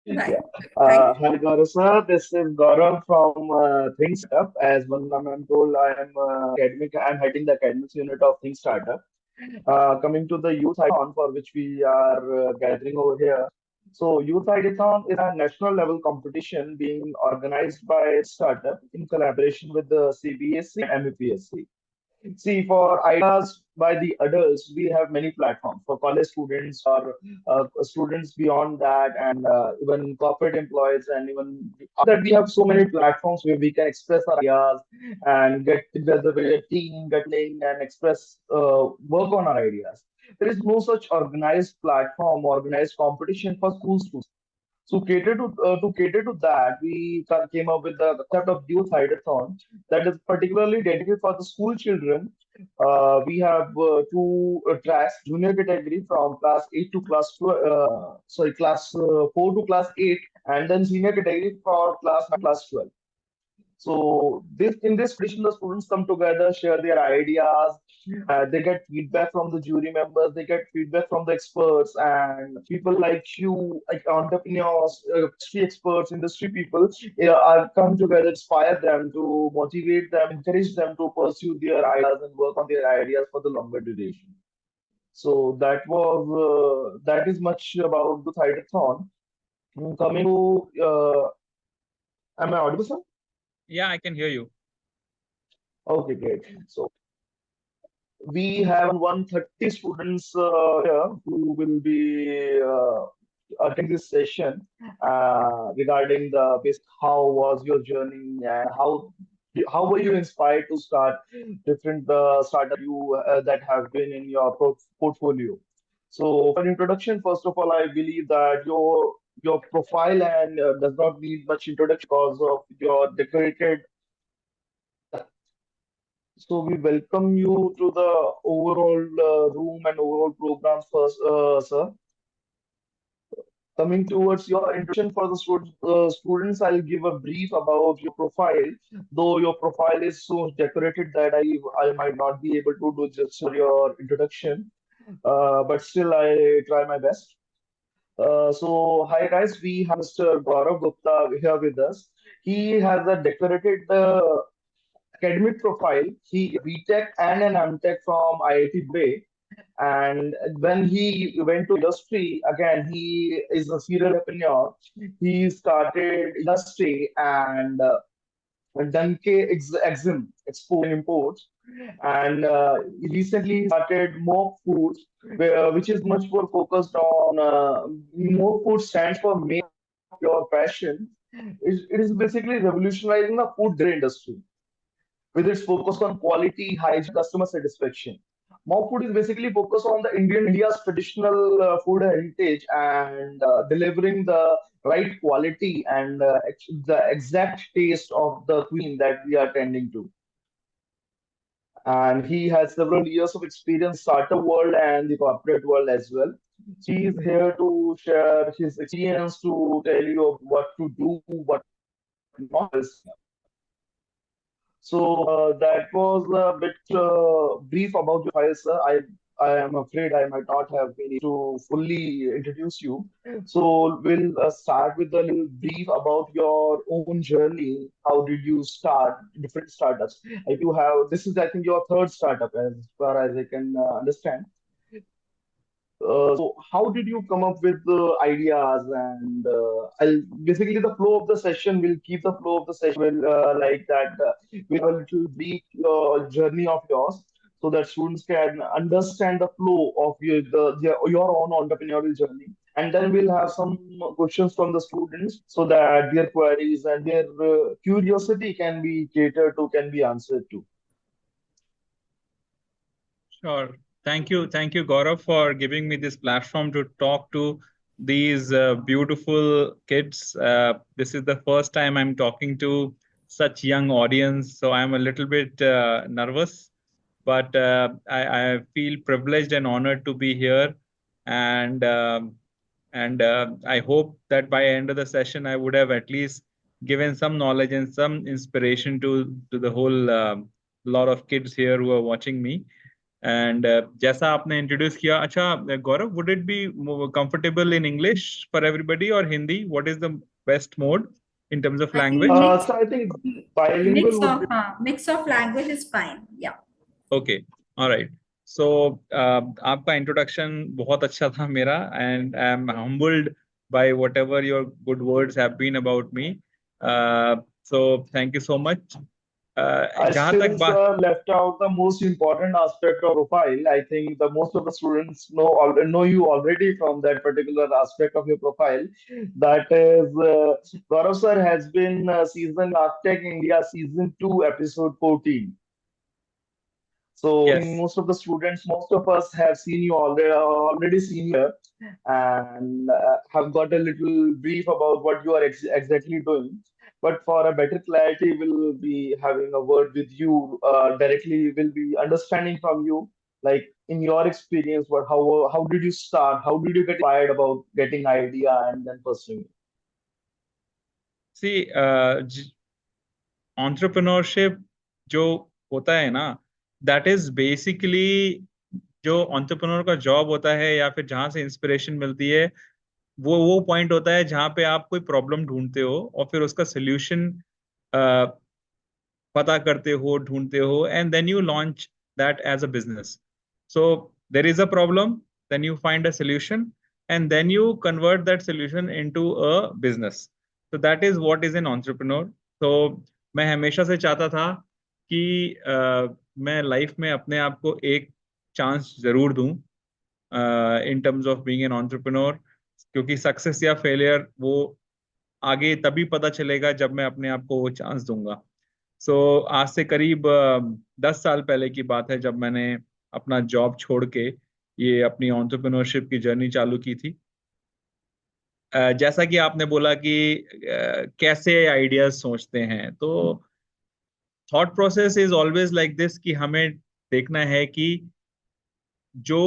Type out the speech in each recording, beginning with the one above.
Right. Yeah. Thank Hi, Gaurav sir. This is Gaurav from ThinkStartup. As one I'm told, I am academic. I'm heading the academics unit of ThinkStartup. Coming to the Youth Ideathon for which we are gathering over here. So, Youth Ideathon is a national level competition being organized by Startup in collaboration with the CBSE and MOPP. See, for ideas by the adults, we have many platforms for college students or students beyond that, and even corporate employees, and even after that, we have so many platforms where we can express our ideas and get together with a team, get playing and express work on our ideas. There is no such organized platform, organized competition for school students. So cater to that, we came up with the concept of youth hackathon that is particularly dedicated for the school children. We have two tracks: junior category from class 8 to class 4 to class 8, and then senior category for class 12. So this in this competition, the students come together, share their ideas. They get feedback from the jury members. They get feedback from the experts and people like you, like entrepreneurs, industry people, are come together, inspire them to motivate them, encourage them to pursue their ideas and work on their ideas for the longer duration. So that is much about the Hackathon. Coming to, am I audible, sir? Yeah, I can hear you. Okay, great. So we have 130 students here who will be attending this session regarding the basic how was your journey and how were you inspired to start different startup you that have been in your portfolio. So for introduction, first of all, I believe that your profile and does not need much introduction because of your decorated. So we welcome you to the overall room and overall program first, sir. Coming towards your introduction for the students, I'll give a brief about your profile. Though your profile is so decorated that I might not be able to do just your introduction, but still I try my best. So hi guys, we have Mr. Gaurav Gupta here with us. He has a decorated academic profile. He BTech and an MTech from IIT Bombay. And when he went to industry, again, he is a serial entrepreneur. He started industry and Danke Exim, export and imports. And recently started MOPP Foods, which is much more focused on MOPP Food stands for Make Your Passion. It is basically revolutionizing the food delivery industry with its focus on quality, hygiene, customer satisfaction. Mock food is basically focused on the India's traditional food heritage and delivering the right quality and the exact taste of the cuisine that we are tending to. And he has several years of experience startup world and the corporate world as well. He is here to share his experience to tell you what to do, what not to do. So that was a bit brief about your file, sir. I am afraid I might not have been able to fully introduce you. So we'll start with a little brief about your own journey. How did you start different startups? If you have, this is I think your third startup as far as I can understand. So how did you come up with the ideas and I'll basically the flow of the session will keep the flow of the session will like that with a little brief journey of yours so that students can understand the flow of your own entrepreneurial journey, and then we'll have some questions from the students so that their queries and their curiosity can be catered to, can be answered to. Sure. Thank you, Gaurav, for giving me this platform to talk to these beautiful kids. This is the first time I'm talking to such young audience, so I'm a little bit nervous, but I feel privileged and honored to be here, and I hope that by end of the session, I would have at least given some knowledge and some inspiration to the whole lot of kids here who are watching me. And जैसा आपने introduce किया, अच्छा Gaurav, would it be comfortable in English for everybody और Hindi? What is the best mode in terms of I think language? mix So I think bilingual would be mix of language is fine. Yeah. Okay, alright. So आपका introduction बहुत अच्छा था मेरा, and I am humbled by whatever your good words have been about me. So thank you so much. I जहां still, तक बात, sir, left out the most important aspect of profile. I think the most of the students know you already from that particular aspect of your profile. That is, Gaurav sir has been season Architect India season 2 episode 14. So I think yes, most of the students, most of us have seen you already seen you here, and have got a little brief about what you are exactly doing. But for a better clarity, we'll be having a word with you directly. We'll be understanding from you, like in your experience, how did you start? How did you get inspired about getting idea and then pursuing it? See entrepreneurship जो होता है ना, that is basically जो entrepreneur का job होता है, या फिर जहां से इंस्पिरेशन मिलती है, वो पॉइंट होता है जहां पे आप कोई प्रॉब्लम ढूंढते हो और फिर उसका सोल्यूशन पता करते हो, ढूंढते हो, and then you launch that as a business. So there is a problem, then you find a solution, and then you convert that solution into a business. so that is what is an entrepreneur. तो मैं हमेशा से चाहता था कि मैं life में अपने आप को एक चांस जरूर दूं इन terms of being an entrepreneur, क्योंकि सक्सेस या फेलियर वो आगे तभी पता चलेगा जब मैं अपने आप को वो चांस दूंगा। सो आज से करीब 10 साल पहले की बात है, जब मैंने अपना जॉब छोड़ के ये अपनी एंटरप्रेन्योरशिप की जर्नी चालू की थी। जैसा कि आपने बोला कि कैसे आइडियाज सोचते हैं, तो thought process is always like this, कि हमें देखना है कि जो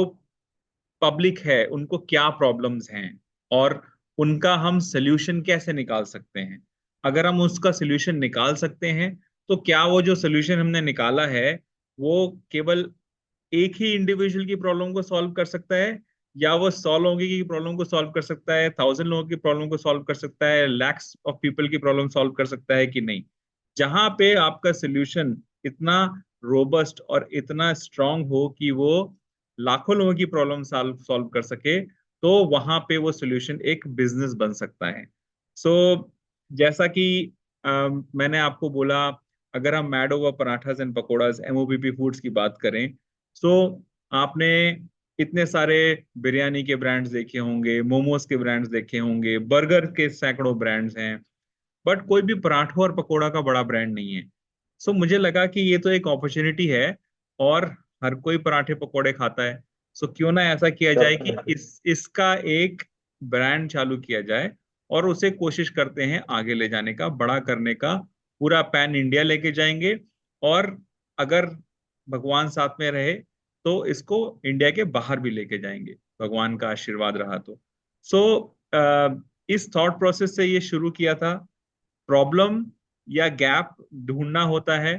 पब्लिक है उनको क्या प्रॉब्लम्स हैं और उनका हम सोल्यूशन कैसे निकाल सकते हैं। अगर हम उसका सोल्यूशन निकाल सकते हैं, तो क्या वो जो सोल्यूशन हमने निकाला है वो केवल एक ही इंडिविजुअल की प्रॉब्लम को सॉल्व कर सकता है, या वो 100 लोगों की प्रॉब्लम को सॉल्व कर सकता है, 1000 लोगों की प्रॉब्लम को सॉल्व कर सकता है, लैक्स ऑफ पीपल की प्रॉब्लम सॉल्व कर सकता है कि नहीं। जहां पे आपका सोल्यूशन इतना रोबस्ट और इतना स्ट्रांग हो कि वो लाखों लोगों की प्रॉब्लम सॉल्व सॉल्व कर सके, तो वहां पे वो सोल्यूशन एक बिजनेस बन सकता है। सो जैसा कि मैंने आपको बोला, अगर हम mad over parathas and pakodas, MOPP foods की बात करें, तो आपने इतने सारे बिरयानी के ब्रांड्स देखे होंगे, मोमोज के ब्रांड्स देखे होंगे, बर्गर के सैकड़ों ब्रांड्स हैं, बट कोई भी पराठों और पकोड़ा का बड़ा ब्रांड नहीं है। सो मुझे लगा कि ये तो एक अपॉर्चुनिटी है, और हर कोई पराठे पकोड़े खाता है। सो क्यों ना ऐसा किया जाए कि Definitely. इसका एक ब्रांड चालू किया जाए, और उसे कोशिश करते हैं आगे ले जाने का, बड़ा करने का, पूरा पैन इंडिया लेके जाएंगे। और अगर भगवान साथ में रहे तो इसको इंडिया के बाहर भी लेके जाएंगे, भगवान का आशीर्वाद रहा तो। सो इस थॉट प्रोसेस से ये शुरू किया था। प्रॉब्लम या गैप ढूंढना होता है,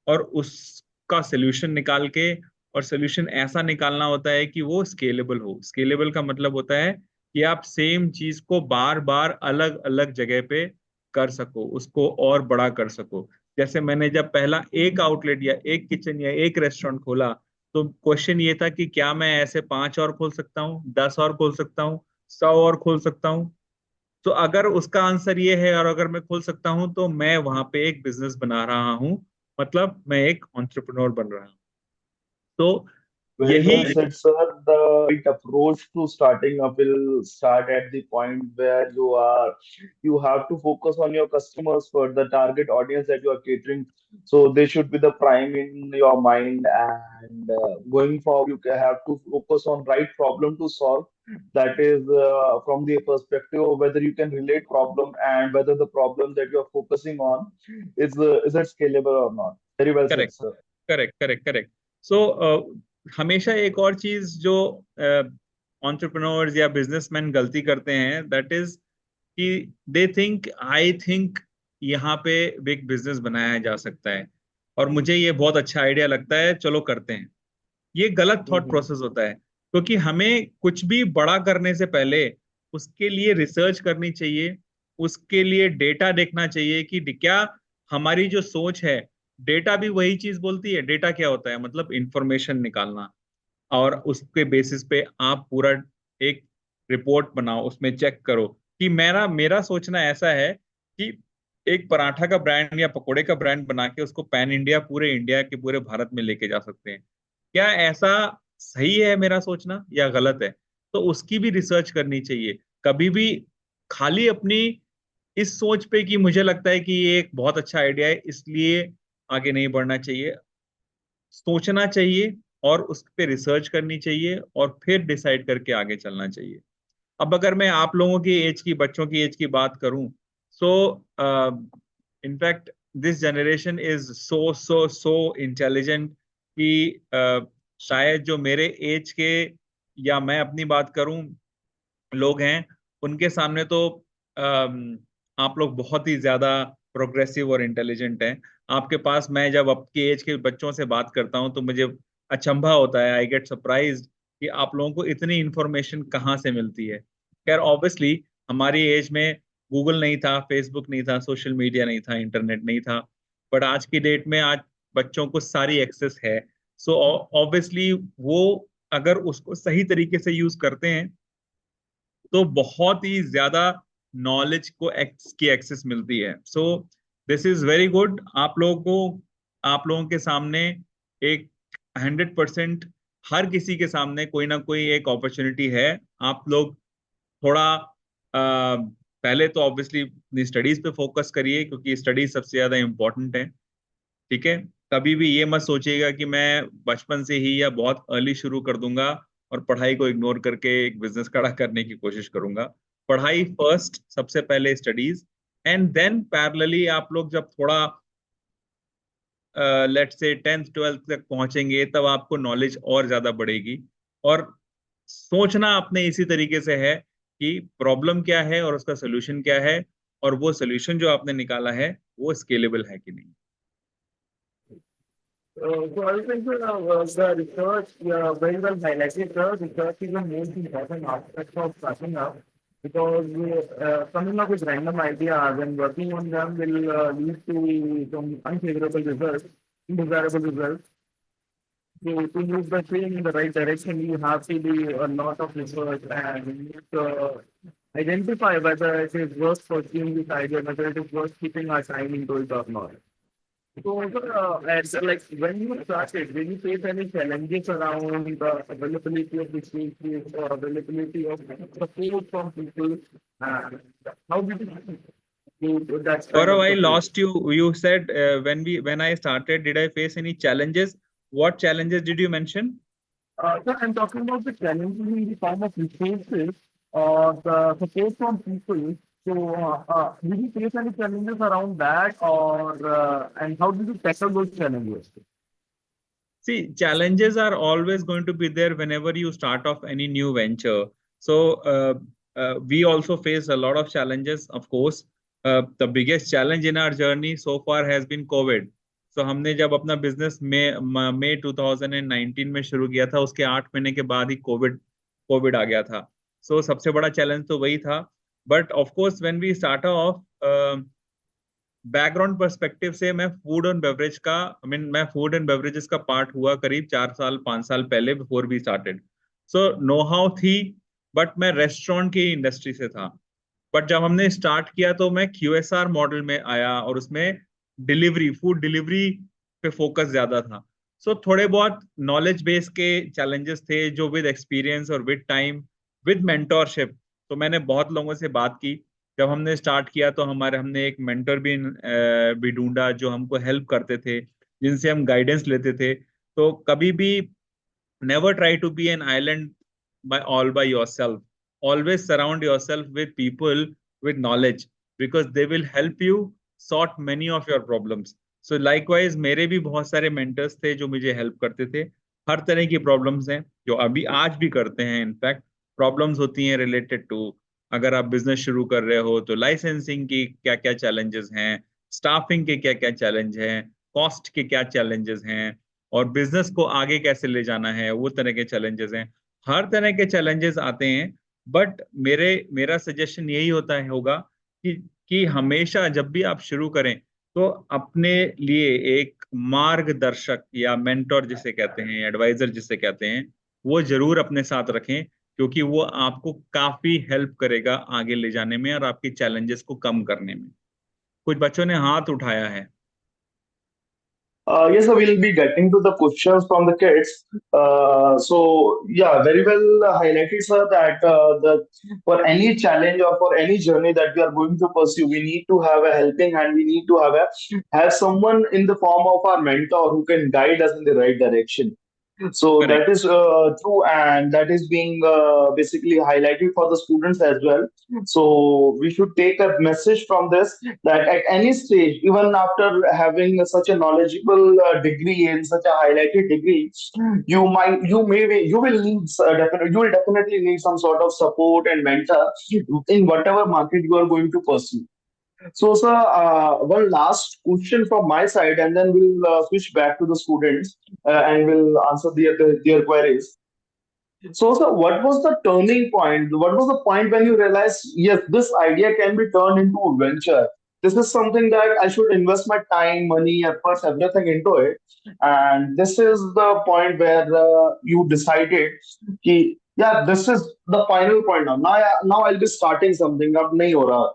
और उसका सोल्यूशन निकाल के, और सोल्यूशन ऐसा निकालना होता है कि वो स्केलेबल हो। स्केलेबल का मतलब होता है कि आप सेम चीज को बार बार अलग अलग जगह पे कर सको, उसको और बड़ा कर सको। जैसे मैंने जब पहला एक आउटलेट या एक किचन या एक रेस्टोरेंट खोला, तो क्वेश्चन ये था कि क्या मैं ऐसे 5 और खोल सकता हूँ, 10 और खोल सकता हूँ, 100 और खोल सकता हूँ। तो अगर उसका आंसर ये है, और अगर मैं खोल सकता हूं, तो मैं वहां पे एक बिजनेस बना रहा हूं, मतलब मैं एक एंटरप्रेन्योर बन रहा हूं। तो Very यही, well said, sir. The right approach to starting up will start at the point where you have to focus on your customers for the target audience that you are catering. So they should be the prime in your mind. And going forward, have to focus on right problem to solve. That is from the perspective of whether you can relate problem and whether the problem that you are focusing on is it scalable or not. Very well said, correct, sir. Correct, correct, correct. So हमेशा एक और चीज जो entrepreneurs या businessman गलती करते हैं, that is कि दे थिंक, आई थिंक यहाँ पे एक बिजनेस बनाया जा सकता है, और मुझे ये बहुत अच्छा आइडिया लगता है, चलो करते हैं। ये गलत थॉट प्रोसेस होता है, क्योंकि हमें कुछ भी बड़ा करने से पहले उसके लिए रिसर्च करनी चाहिए, उसके लिए डेटा देखना चाहिए कि क्या हमारी जो सोच है, डेटा भी वही चीज बोलती है। डेटा क्या होता है? मतलब इंफॉर्मेशन निकालना, और उसके बेसिस पे आप पूरा एक रिपोर्ट बनाओ, उसमें चेक करो कि मेरा मेरा सोचना ऐसा है कि एक पराठा का ब्रांड या पकोड़े का ब्रांड बना के उसको पैन इंडिया, पूरे इंडिया के पूरे भारत में लेके जा सकते हैं। क्या ऐसा सही है मेरा सोचना या गलत है? तो उसकी भी रिसर्च करनी चाहिए। कभी भी खाली अपनी इस सोच पे कि मुझे लगता है कि ये एक बहुत अच्छा आइडिया है इसलिए आगे नहीं बढ़ना चाहिए। सोचना चाहिए और उस पे रिसर्च करनी चाहिए और फिर डिसाइड करके आगे चलना चाहिए। अब अगर मैं आप लोगों की एज की, बच्चों की एज की बात करूं, so in fact this generation is so so so intelligent कि शायद जो मेरे एज के, या मैं अपनी बात करूं, लोग हैं, उनके सामने तो आप लोग बहुत ही ज्यादा प्रोग्रेसिव और इंटेलिजेंट हैं। आपके पास, मैं जब आपकी एज के बच्चों से बात करता हूं तो मुझे अचंभा होता है, आई गेट सरप्राइज्ड कि आप लोगों को इतनी इंफॉर्मेशन कहाँ से मिलती है। खैर ऑब्वियसली हमारी एज में गूगल नहीं था, फेसबुक नहीं था, सोशल मीडिया नहीं था, इंटरनेट नहीं था, बट आज की डेट में आज बच्चों को सारी एक्सेस है। सो ऑब्वियसली वो अगर उसको सही तरीके से यूज करते हैं तो बहुत ही ज्यादा नॉलेज को की एक्सेस मिलती है। So this is very good. आप लोगों को, आप लोगों के सामने एक 100%, हर किसी के सामने कोई ना कोई एक अपॉर्चुनिटी है। आप लोग थोड़ा पहले तो ऑब्वियसली स्टडीज पे फोकस करिए, क्योंकि स्टडीज सबसे ज्यादा इंपॉर्टेंट है। ठीक है? कभी भी ये मत सोचिएगा कि मैं बचपन से ही या बहुत अर्ली शुरू कर दूंगा और पढ़ाई को इग्नोर करके एक बिजनेस खड़ा करने की कोशिश करूंगा। पढ़ाई फर्स्ट, सबसे पहले स्टडीज, एंड देन पैरेलली आप लोग जब थोड़ा लेट्स से 10th 12th तक पहुंचेंगे तब आपको नॉलेज और ज्यादा बढ़ेगी। और सोचना आपने इसी तरीके से है कि प्रॉब्लम क्या है और उसका सोल्यूशन क्या है, और वो सोल्यूशन जो आपने निकाला है वो स्केलेबल है कि नहीं। So I think the research, very well highlighted. The research is the most important aspect of starting up because coming up with random ideas and working on them will lead to some unfavorable results, undesirable results. So to move the train in the right direction, you have to do a lot of research and you need to identify whether it is worth pursuing this idea, whether it is worth keeping our time into it or not. So, like when you started, did you face any challenges around the availability of resources or availability of support from people? And how did you do that kind Gaurav, of I support? lost you. You said when I started, did I face any challenges? What challenges did you mention? So I'm talking about the challenges in the form of resources or the support from people. So, did you face any challenges around that, or and how did you tackle those challenges? See, challenges are always going to be there whenever you start off any new venture. So we also face a lot of challenges, of course. The biggest challenge in our journey so far has been COVID. So हमने जब अपना business मई 2019 में शुरू किया था, उसके 8 महीने के बाद ही कोविड आ गया था। सो सबसे बड़ा चैलेंज तो वही था। But of course when we start off, background perspective से मैं फूड एंड बेवरेज का, आई मीन मैं फूड एंड बेवरेजेस का पार्ट हुआ करीब 4 साल 5 साल पहले, before we started. So know how थी, बट मैं रेस्टोरेंट की इंडस्ट्री से था। बट जब हमने स्टार्ट किया तो मैं QSR मॉडल में आया और उसमें डिलीवरी, फूड डिलीवरी पे फोकस ज्यादा था। सो थोड़े बहुत नॉलेज बेस के चैलेंजेस थे जो विद एक्सपीरियंस और विद टाइम, विद मेंटोरशिप, तो मैंने बहुत लोगों से बात की। जब हमने स्टार्ट किया तो हमने एक मेंटर भी ढूंढा जो हमको हेल्प करते थे, जिनसे हम गाइडेंस लेते थे। तो कभी भी never try to be an island by all by yourself. Always surround yourself with people with knowledge, because they will help you sort many of your problems. So likewise मेरे भी बहुत सारे mentors थे जो मुझे help करते थे। हर तरह की problems हैं जो अभी आज भी करते हैं। इनफैक्ट प्रॉब्लम्स होती हैं रिलेटेड टू, अगर आप बिजनेस शुरू कर रहे हो तो लाइसेंसिंग की क्या क्या चैलेंजेस हैं, स्टाफिंग के क्या क्या चैलेंज हैं, कॉस्ट के क्या चैलेंजेस हैं, और बिजनेस को आगे कैसे ले जाना है, वो तरह के चैलेंजेस हैं। हर तरह के चैलेंजेस आते हैं, बट मेरा सजेशन यही होगा कि हमेशा जब भी आप शुरू करें तो अपने लिए एक मार्गदर्शक या मेंटोर जिसे कहते हैं, एडवाइजर जिसे कहते हैं, वो जरूर अपने साथ रखें, क्योंकि वो आपको काफी हेल्प करेगा आगे ले जाने में और आपके चैलेंजेस को कम करने में। कुछ बच्चों ने हाथ उठाया है। Yes, sir, we'll be getting to the questions from the kids. So, yeah, very well highlighted, sir, that for any challenge or for any journey that we are going to pursue, we need to have a helping hand. We need to have someone in the form of our mentor who can guide us in the right direction. So Correct. that is true, and that is being basically highlighted for the students as well. So we should take a message from this that at any stage, even after having such a knowledgeable degree in such a highlighted degree, you will need you will definitely need some sort of support and mentor in whatever market you are going to pursue. So, sir, one last question from my side, and then we'll switch back to the students and we'll answer their queries. So, sir, what was the turning point? What was the point when you realized, yes, this idea can be turned into a venture? This is something that I should invest my time, money, efforts, everything into it. And this is the point where you decided, ki, yeah, this is the final point now. Now I'll be starting something. Ab nahi ho raha.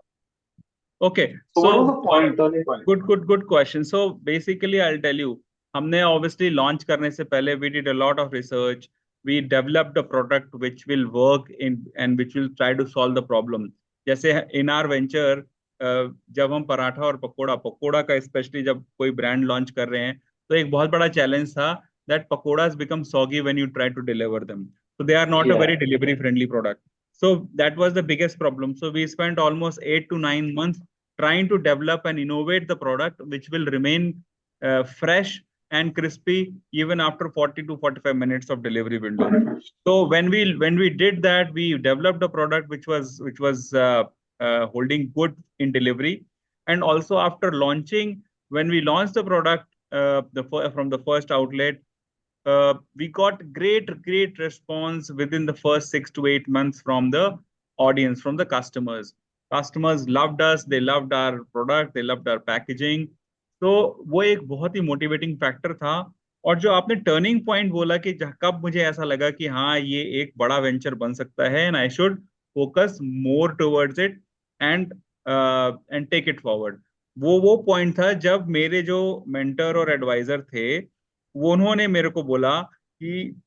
Okay, So what was so the point, turning point? good question. So basically, I'll tell you, हमने obviously launch करने से पहले we did a lot of research. We developed a product which will work in and which will try to solve the problem. जैसे in our venture, जब हम पराठा और पकोड़ा का specially जब कोई ब्रांड लॉन्च कर रहे हैं, तो एक बहुत बड़ा चैलेंज था that pakoras become soggy when you try to deliver them. So they are not a Yeah. very delivery friendly product. So that was the biggest problem. So we spent almost 8 to 9 months trying to develop and innovate the product, which will remain fresh and crispy even after 40 to 45 minutes of delivery window. So when we did that, we developed a product which was holding good in delivery, and also after launching, when we launched the product from the first outlet, we got great response within the first 6 to 8 months from the audience, from the customers. Customers loved us, they loved our product, they loved our packaging. तो वो एक बहुत ही motivating factor था। और जो आपने turning point बोला कि कब मुझे ऐसा लगा कि हाँ ये एक बड़ा वेंचर बन सकता है and I should focus more towards it and and take it forward, वो पॉइंट था जब मेरे जो मेंटर और एडवाइजर थे वो उन्होंने मेरे को बोला कि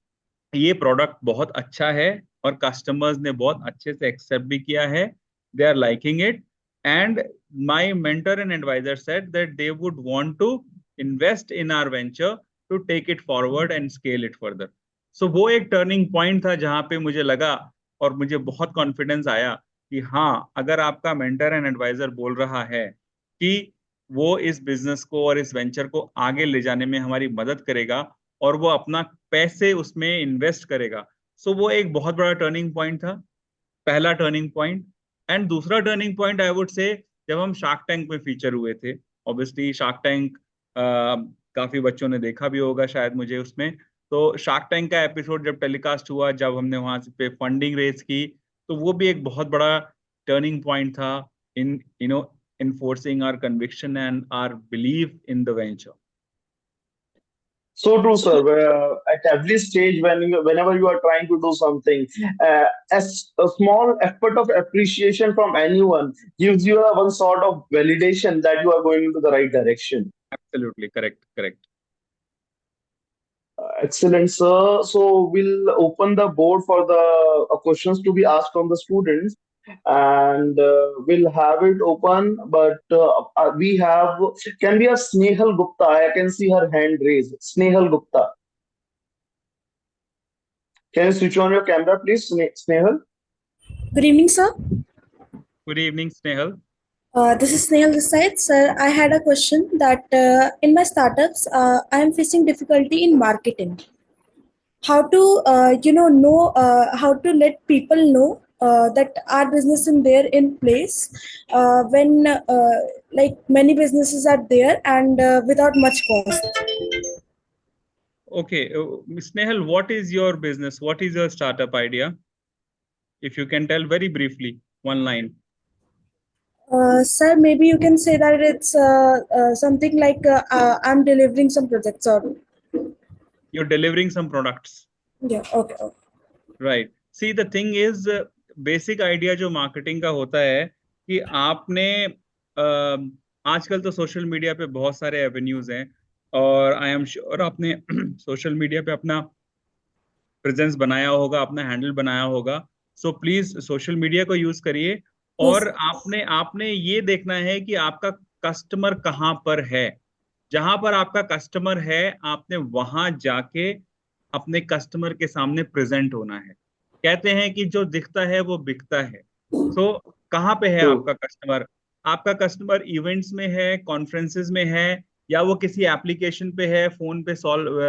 ये प्रोडक्ट बहुत अच्छा है और कस्टमर्स ने बहुत अच्छे से एक्सेप्ट भी किया है, they are liking it, and my mentor and advisor said that they would want to invest in our venture to take it forward and scale it further. So वो एक टर्निंग पॉइंट था जहां पे मुझे लगा और मुझे बहुत कॉन्फिडेंस आया कि हाँ, अगर आपका मेंटर एंड एडवाइजर बोल रहा है कि वो इस बिजनेस को और इस वेंचर को आगे ले जाने में हमारी मदद करेगा और वो अपना पैसे उसमें इन्वेस्ट करेगा, सो वो एक बहुत बड़ा टर्निंग पॉइंट था, पहला टर्निंग पॉइंट। एंड दूसरा turning point I would say जब हम शार्क टैंक में फीचर हुए थे। ऑब्वियसली शार्क टैंक काफी बच्चों ने देखा भी होगा शायद मुझे उसमें। तो शार्क टैंक का एपिसोड जब टेलीकास्ट हुआ, जब हमने वहां पे फंडिंग रेज की, तो वो भी एक बहुत बड़ा टर्निंग पॉइंट था इन enforcing our conviction and our belief in the venture. So true, sir. At every stage, whenever you are trying to do something, as a small effort of appreciation from anyone gives you one sort of validation that you are going into the right direction. Absolutely correct. Excellent, sir. So we'll open the board for the questions to be asked from the students, and we'll have it open. But can we have Snehal Gupta? I can see her hand raised. Snehal Gupta. Can you switch on your camera, please, Snehal? Good evening, sir. Good evening, Snehal. This is Snehal this side. Sir, I had a question that in my startups, I am facing difficulty in marketing. How to, know how to let people know that our business is there in place when like many businesses are there and without much cost. Okay, Snehal, what is your business? What is your startup idea? If you can tell very briefly, one line. Sir, maybe you can say that it's something like I'm delivering some projects or You're delivering some products. yeah. Okay. Okay. Right see the thing is basic idea जो marketing का होता है कि आपने आजकल तो social media पे बहुत सारे एवेन्यूज हैं और आई एम श्योर आपने सोशल मीडिया पे अपना प्रेजेंस बनाया होगा, अपना हैंडल बनाया होगा. सो प्लीज सोशल मीडिया को यूज करिए और Yes. आपने आपने ये देखना है कि आपका कस्टमर कहाँ पर है. जहां पर आपका कस्टमर है आपने वहां जाके अपने कस्टमर के सामने प्रेजेंट होना है. कहते हैं कि जो दिखता है वो बिकता है. सो कहाँ पे है True. आपका कस्टमर? आपका कस्टमर इवेंट्स में है, कॉन्फ्रेंसेस में है, या वो किसी एप्लीकेशन पे है, फोन पे सॉल्व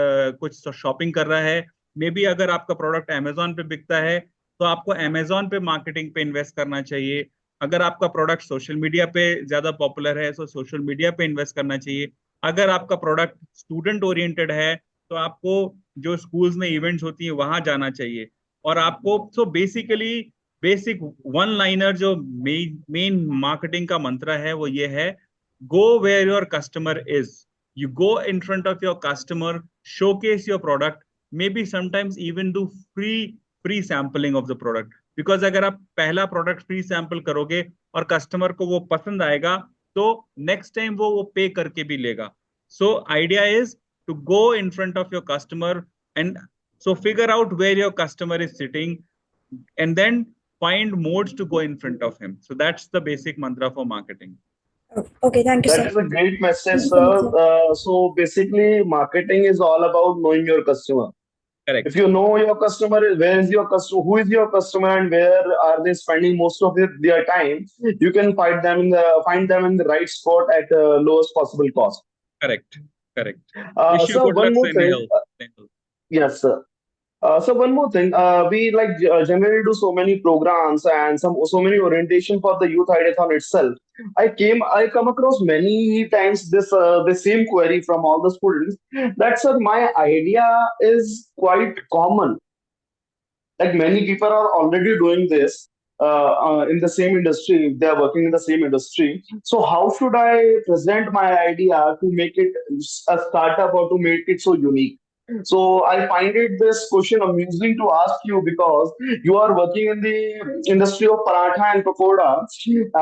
कुछ शॉपिंग कर रहा है. मे बी अगर आपका प्रोडक्ट अमेजोन पे बिकता है तो आपको अमेजोन पे मार्केटिंग पे इन्वेस्ट करना चाहिए. अगर आपका प्रोडक्ट सोशल मीडिया पे ज्यादा पॉपुलर है तो सोशल मीडिया पे इन्वेस्ट करना चाहिए. अगर आपका प्रोडक्ट स्टूडेंट ओरिएंटेड है तो आपको जो स्कूल्स में इवेंट्स होती है वहां जाना चाहिए. और आपको so basically basic one liner जो मेन मार्केटिंग का मंत्र है वो ये है, go where your customer is. You go in front of your customer, showcase your product, maybe sometimes even do free sampling of the product. Because अगर आप पहला प्रोडक्ट फ्री सैंपल करोगे और कस्टमर को वो पसंद आएगा तो नेक्स्ट टाइम वो पे करके भी लेगा. So idea is to go in front of your customer and so figure out where your customer is sitting and then find modes to go in front of him. So that's the basic mantra for marketing. Okay. Okay. Thank you, That sir. is a great message, Thank you so much, sir. sir. So basically, marketing is all about knowing your customer. Correct. If you know your customer, where is your customer, who is your customer, and where are they spending most of their time, you can find them in the right spot at lowest possible cost. Correct. Correct. Wish you So good luck, one more thing. Snehal. Yes, sir. So one more thing, we generally do so many programs and so many orientation for the youth ideathon itself. I come across many times this the same query from all the students that sir, my idea is quite common. Like many people are already doing this in the same industry. They are working in the same industry. So how should I present my idea to make it a startup or to make it so unique? So I find it this question amusing to ask you because you are working in the industry of paratha and pakoda,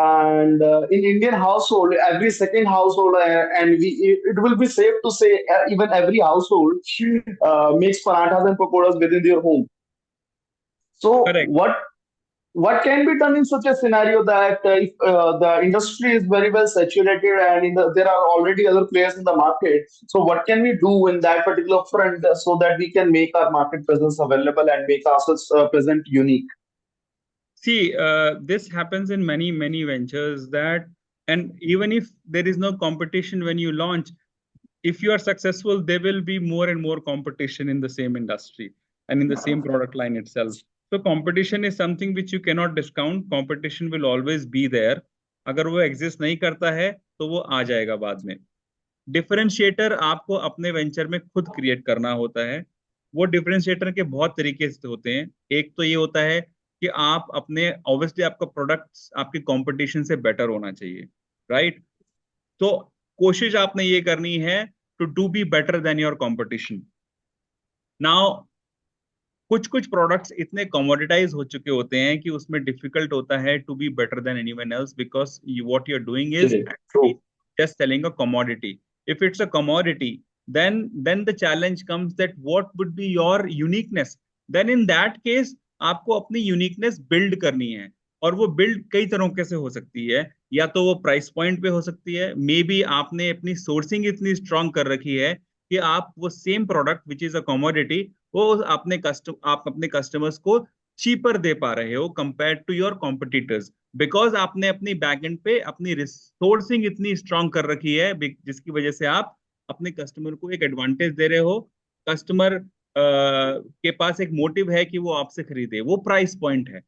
and in Indian household, every second household, and it will be safe to say even every household makes parathas and pakodas within their home. So Correct. what can be done in such a scenario that if the industry is very well saturated and there are already other players in the market, so what can we do in that particular front so that we can make our market presence available and make ourselves present unique? See, this happens in many ventures that, and even if there is no competition when you launch, if you are successful, there will be more and more competition in the same industry and in the same product line itself. So competition is something which you cannot discount. Competition will always be there. अगर वो exist नहीं करता है तो वो आ जाएगा बाद में. डिफरेंशिएटर आपको अपने वेंचर में खुद क्रिएट करना होता है. वो डिफरेंशिएटर के बहुत तरीके से होते हैं. एक तो ये होता है कि आप अपने ऑब्वियसली आपका प्रोडक्ट आपकी कंपटीशन से बेटर होना चाहिए, राइट? तो कोशिश आपने ये करनी है to do be better than your competition. Now कुछ प्रोडक्ट्स इतने कमोडिटाइज हो चुके होते हैं कि उसमें डिफिकल्ट होता है to be better than anyone else because what you are doing is just selling a commodity. If it's a commodity, then the challenge comes that what would be your uniqueness. Then in that case आपको अपनी uniqueness build करनी है और वो build कई तरीके से हो सकती है. या तो वो प्राइस पॉइंट पे हो सकती है, मे बी आपने अपनी सोर्सिंग इतनी स्ट्रांग कर रखी है कि आप वो same product which is a commodity वो आप अपने कस्टमर्स को चीपर दे पा रहे हो compare to your competitors, because आपने अपनी बैकएंड पे अपनी रिसोर्सिंग इतनी स्ट्रांग कर रखी है जिसकी वजह से आप अपने कस्टमर को एक एडवांटेज दे रहे हो. कस्टमर के पास एक मोटिव है कि वो आपसे खरीदे, वो प्राइस पॉइंट है.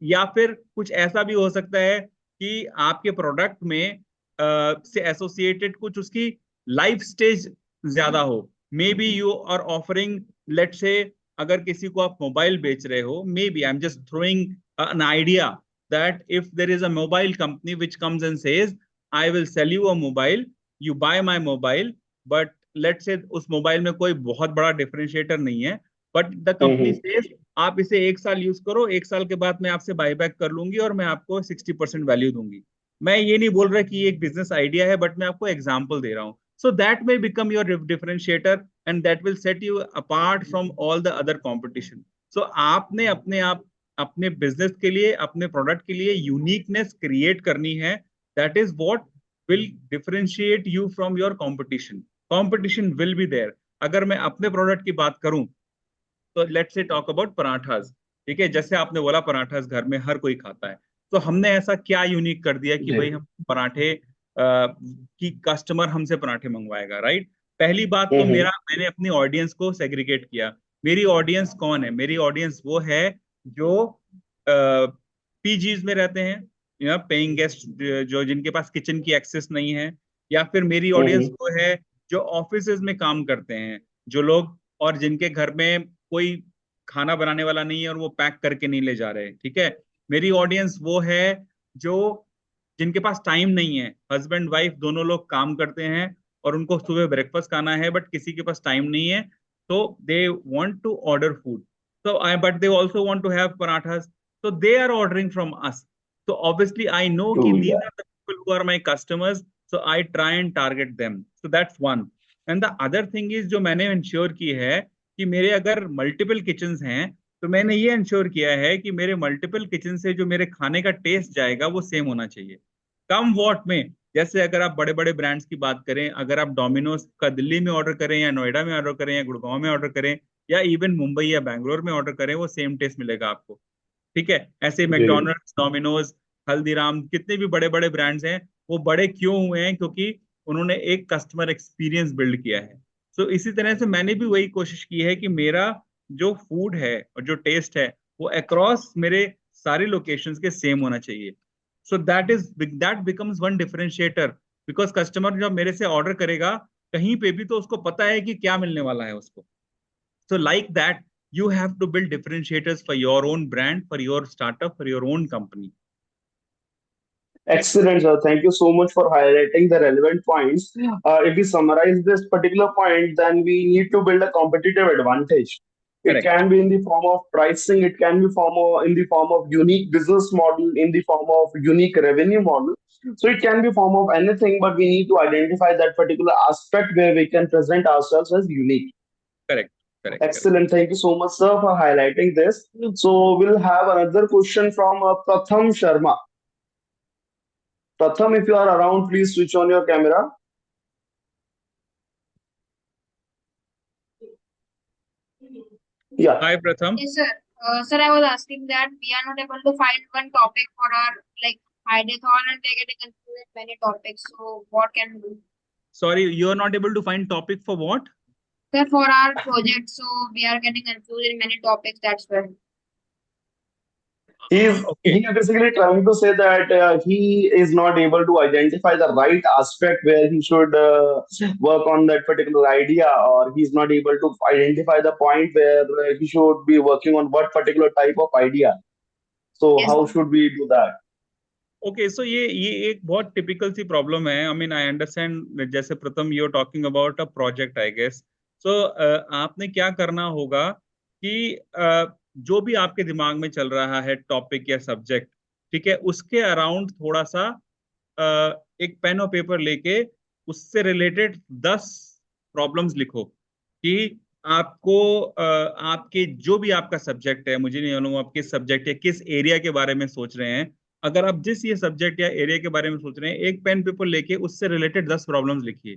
या फिर कुछ ऐसा भी हो सकता है कि आपके प्रोडक्ट में से एसोसिएटेड कुछ उसकी लाइफ स्टेज ज्यादा हो. Maybe you are offering, let say अगर किसी को आप मोबाइल बेच रहे हो, maybe I am just throwing an idea that if there is a mobile company which comes and says I will sell you a mobile, you buy my mobile, but let's say उस mobile में कोई बहुत बड़ा differentiator नहीं है, but the company says आप इसे 1 साल यूज करो, 1 साल के बाद मैं आपसे बायबैक कर लूंगी और मैं आपको 60% वैल्यू दूंगी। मैं ये नहीं बोल रहा कि ये एक बिजनेस आइडिया है, बट मैं आपको एग्जाम्पल दे रहा हूँ। So that may become your differentiator and that will set you apart from all the other competition. So आपने अपने आप अपने बिजनेस के लिए, अपने प्रोडक्ट के लिए यूनिकनेस क्रिएट करनी है। That is what will differentiate you from your competition. Competition will be there. अगर मैं अपने प्रोडक्ट की बात करूं तो let's say talk about parathas. ठीक है, जैसे आपने बोला पराठास घर में हर कोई खाता है, तो हमने ऐसा क्या यूनिक कर दिया कि भाई हम पराठे की कस्टमर हमसे पराठे मंगवाएगा, राइट। पहली बात तो मैंने अपनी ऑडियंस को सेग्रीगेट किया। मेरी ऑडियंस कौन है? मेरी ऑडियंस वो है जो पीजीज में रहते हैं, या पेइंग गेस्ट जो जिनके पास किचन की एक्सेस नहीं है, या फिर मेरी ऑडियंस वो है जो ऑफिसेज में काम करते हैं, जो लोग और जिनके घर में कोई खाना बनाने वाला नहीं है और वो पैक करके नहीं ले जा रहे। ठीक है, मेरी ऑडियंस वो है जो जिनके पास टाइम नहीं है, हस्बैंड वाइफ दोनों लोग काम करते हैं और उनको सुबह ब्रेकफास्ट खाना है बट किसी के पास टाइम नहीं है, तो they want to order food, so but they also want to have parathas, so they are ordering from us. So obviously I know कि these are the people who are my customers, so I try and target them. So that's one. And the other thing is जो मैंने ensure की है कि मेरे अगर multiple kitchens हैं, तो मैंने ये ensure किया है कि मेरे multiple kitchen से जो मेरे खाने का टेस्ट जाएगा वो सेम होना चाहिए। कम वॉट में, जैसे अगर आप बड़े बड़े ब्रांड्स की बात करें, अगर आप डोमिनोज का दिल्ली में ऑर्डर करें या नोएडा में ऑर्डर करें या गुड़गांव में ऑर्डर करें या इवन मुंबई या बैंगलोर में ऑर्डर करें, वो सेम टेस्ट मिलेगा आपको। ठीक है, ऐसे मैकडोनल्ड्स, डोमिनोज, हल्दीराम, कितने भी बड़े बड़े ब्रांड्स हैं, वो बड़े क्यों हुए हैं? क्योंकि उन्होंने एक कस्टमर एक्सपीरियंस बिल्ड किया है। सो इसी तरह से मैंने भी वही कोशिश की है कि मेरा जो फूड है और जो टेस्ट है वो अक्रॉस मेरे सारी लोकेशंस के सेम होना चाहिए। सो that becomes one differentiator, because customer जब मेरे से ऑर्डर करेगा कहीं पे भी, तो उसको पता है कि क्या मिलने वाला है उसको। So like that, you have to build differentiators for your own brand, for your startup, for your own company. Excellent, sir. Thank you so much for highlighting the relevant points. If we summarize this particular point, then we need to build a competitive advantage. It Correct. can be in the form of pricing, it can be in the form of unique business model, in the form of unique revenue model. So it can be form of anything, but we need to identify that particular aspect where we can present ourselves as unique. Correct. Correct. Excellent. Thank you so much, sir, for highlighting this. So we'll have another question from Pratham Sharma. Pratham, if you are around, please switch on your camera. Yeah. Hi, Pratham. Yes, sir. Sir, I was asking that we are not able to find one topic for our Ideathon, and we are getting confused with many topics. So what can we do? Sorry, you are not able to find topic for what? Sir, for our project, so we are getting confused in many topics. That's why. He is basically trying to say that he is not able to identify the right aspect where he should work on that particular idea, or he's not able to identify the point where he should be working on what particular type of idea. So Yes, how sir. should we do that? Okay, so ये एक बहुत typical सी problem है। I mean I understand, जैसे Pratham you are talking about a project I guess. So आपने क्या करना होगा कि जो भी आपके दिमाग में चल रहा है टॉपिक या सब्जेक्ट, ठीक है, उसके अराउंड थोड़ा सा एक पेन और पेपर लेके उससे रिलेटेड 10 प्रॉब्लम्स लिखो कि आपको आपके जो भी आपका सब्जेक्ट है, मुझे नहीं मालूम आप किस सब्जेक्ट या किस एरिया के बारे में सोच रहे हैं, अगर आप जिस ये सब्जेक्ट या एरिया के बारे में सोच रहे हैं, एक पेन पेपर लेके उससे रिलेटेड 10 प्रॉब्लम्स लिखिए।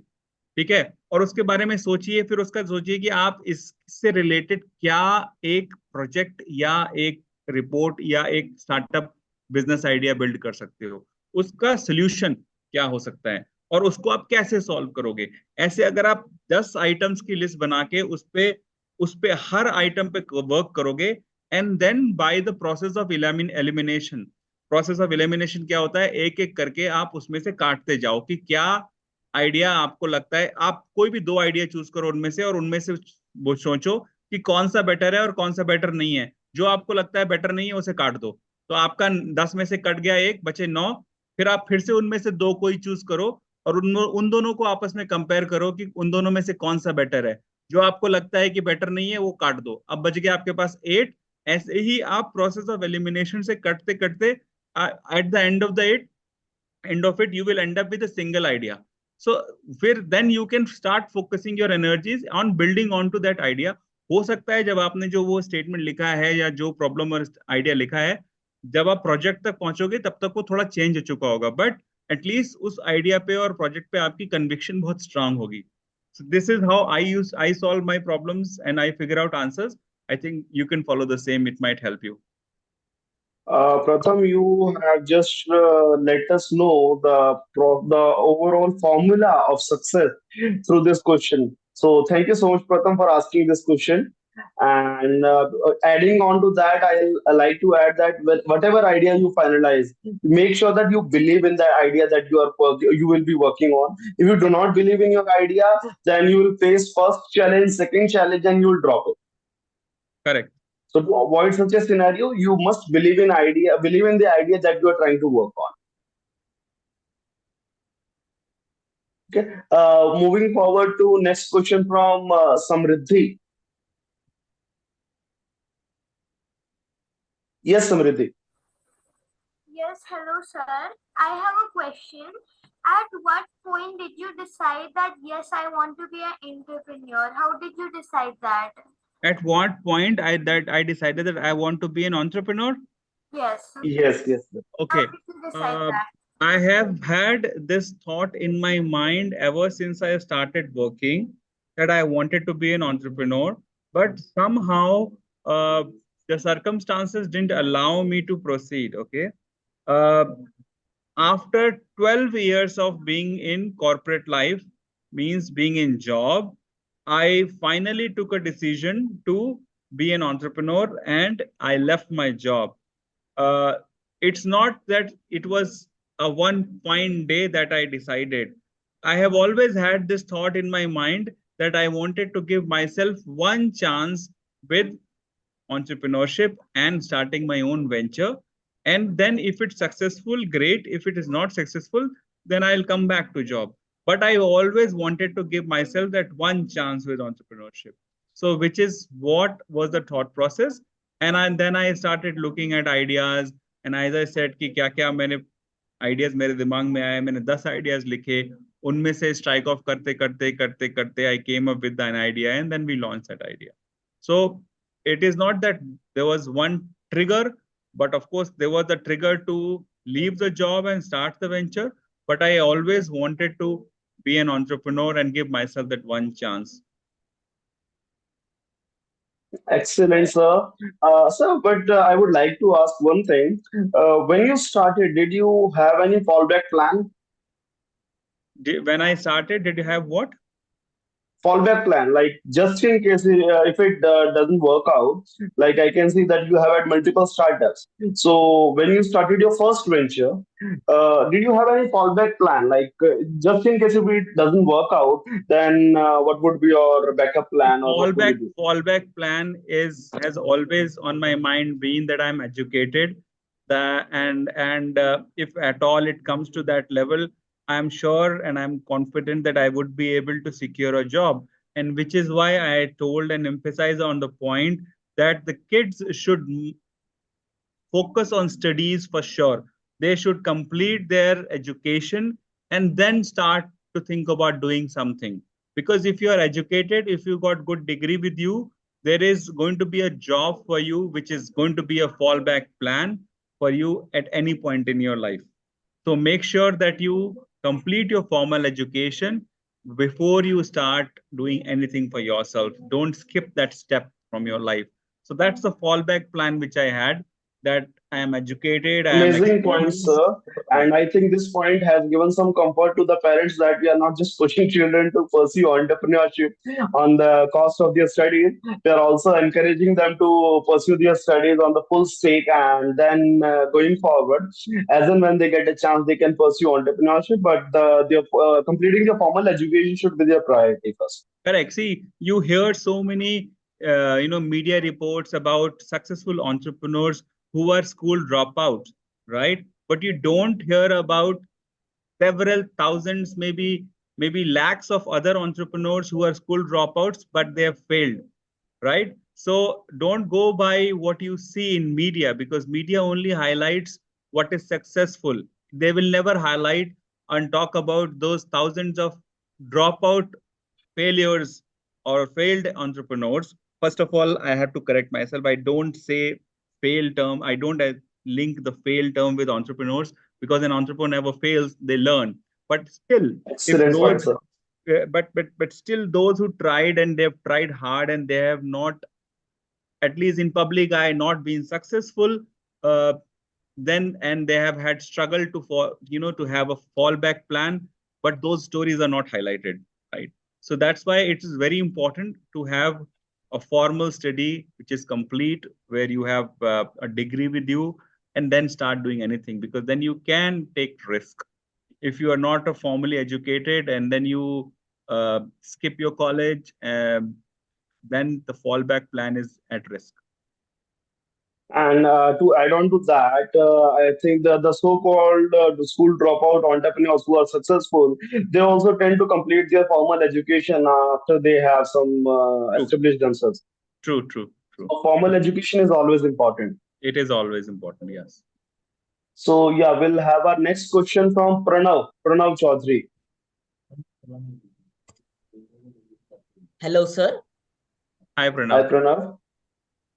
ठीक है, और उसके बारे में सोचिए, फिर उसका सोचिए कि आप इससे रिलेटेड क्या एक प्रोजेक्ट या एक रिपोर्ट या एक स्टार्टअप बिजनेस आइडिया बिल्ड कर सकते हो, उसका सोल्यूशन क्या हो सकता है और उसको आप कैसे सॉल्व करोगे। ऐसे अगर आप 10 आइटम्स की लिस्ट बना के उस पे हर आइटम पे वर्क करोगे, and then by the process of elimination, process of elimination क्या होता है, एक एक करके आप उसमें से काटते जाओ कि क्या आइडिया आपको लगता है, आप कोई भी 2 आइडिया चूज करो उनमें से, और उनमें से वो सोचो कि कौन सा बेटर है और कौन सा बेटर नहीं है। जो आपको लगता है बेटर नहीं है उसे काट दो। तो आपका 10 में से कट गया एक, बचे 9। फिर आप फिर से उनमें से 2 कोई चूज करो और उन दोनों को आपस में कंपेयर करो कि उन दोनों में से कौन सा बेटर है। जो आपको लगता है कि बेटर नहीं है वो काट दो। अब बच गया आपके पास 8। ऐसे ही आप प्रोसेस ऑफ एलिमिनेशन से कटते कटते at the end of it you will end up with a single idea. So फिर then you can start focusing your energies on building onto that idea. हो सकता है जब आपने जो वो स्टेटमेंट लिखा है या जो प्रॉब्लम और आइडिया लिखा है, जब आप प्रोजेक्ट तक पहुंचोगे तब तक वो थोड़ा चेंज हो चुका होगा, बट एटलीस्ट उस आइडिया पे और प्रोजेक्ट पे आपकी कन्विक्शन बहुत स्ट्रांग होगी. So this is how I solve my problems and I figure out answers. I think you can follow the same. It might help you. Pratham, you have just let us know the overall formula of success through this question. So thank you so much, Pratham, for asking this question. And adding on to that, I like to add that with whatever idea you finalize, make sure that you believe in the idea that you will be working on. If you do not believe in your idea, then you will face first challenge, second challenge, and you will drop it. Correct. So to avoid such a scenario, you must believe in the idea that you are trying to work on. Okay. Moving forward to next question from Samriddhi. Yes, Samriddhi. Yes, hello, sir. I have a question. At what point did you decide that, yes, I want to be an entrepreneur? How did you decide that? At what point I decided that I want to be an entrepreneur? Yes. Yes, yes. Okay. How did you decide that? I have had this thought in my mind ever since I started working that I wanted to be an entrepreneur, but somehow the circumstances didn't allow me to proceed. Okay. Uh, After 12 years of being in corporate life, means being in job, I finally took a decision to be an entrepreneur and I left my job. uh, it's not that it was a one fine day that I decided. I have always had this thought in my mind that I wanted to give myself one chance with entrepreneurship and starting my own venture. And then if it's successful, great. If it is not successful, then I'll come back to job. But I always wanted to give myself that one chance with entrepreneurship. So which is what was the thought process. Then I started looking at ideas. And as I said, कि क्या क्या मैंने ideas मेरे दिमाग में आए, मैंने 10 ideas लिखे, उनमें से स्ट्राइक ऑफ करते करते करते करते I came up with an idea and then we launch that idea. So it is not that there was one trigger, but of course there was a trigger to leave the job and start the venture. But I always wanted to be an entrepreneur and give myself that one chance. Excellent, sir. Sir, but I would like to ask one thing. When you started, did you have any fallback plan? When I started, did you have what? Fallback plan, like just in case if it doesn't work out, like I can see that you have had multiple startups. So when you started your first venture, did you have any fallback plan, like just in case if it doesn't work out, then what would be your backup plan, or what would you do? Fallback plan has always on my mind been that I'm educated, and if at all it comes to that level, I'm sure and I'm confident that I would be able to secure a job. And which is why I told and emphasized on the point that the kids should focus on studies for sure. They should complete their education and then start to think about doing something. Because if you are educated, if you got good degree with you, there is going to be a job for you, which is going to be a fallback plan for you at any point in your life. So make sure that you complete your formal education before you start doing anything for yourself. Don't skip that step from your life. So that's the fallback plan which I had, that I am educated, I am Amazing point, experienced. sir. And I think this point has given some comfort to the parents that we are not just pushing children to pursue entrepreneurship on the cost of their studies. We are also encouraging them to pursue their studies on the full stake, and then going forward, as and when they get a chance, they can pursue entrepreneurship. But completing the formal education should be their priority first. Correct. See, you hear so many, media reports about successful entrepreneurs who are school dropouts, right? But you don't hear about several thousands, maybe lakhs of other entrepreneurs who are school dropouts, but they have failed, right? So don't go by what you see in media, because media only highlights what is successful. They will never highlight and talk about those thousands of dropout failures or failed entrepreneurs. First of all, I have to correct myself. I don't say fail term. I don't link the fail term with entrepreneurs, because an entrepreneur never fails, they learn. But still, if Excellent point, those sir. but still those who tried and they've tried hard and they have not, at least in public eye, not been successful, uh, then and they have had struggle to have a fallback plan, but those stories are not highlighted, right? So that's why it is very important to have a formal study which is complete, where you have a degree with you, and then start doing anything, because then you can take risk. If you are not a formally educated and then you skip your college, then the fallback plan is at risk. And to add on to that, I think the so-called the school dropout entrepreneurs who are successful, they also tend to complete their formal education after they have some True, established themselves. true, true, true. So formal education is always important. It is always important, yes. So yeah, we'll have our next question from Pranav Chaudhary. Hello, sir. Hi, Hi, Pranav. Pranav.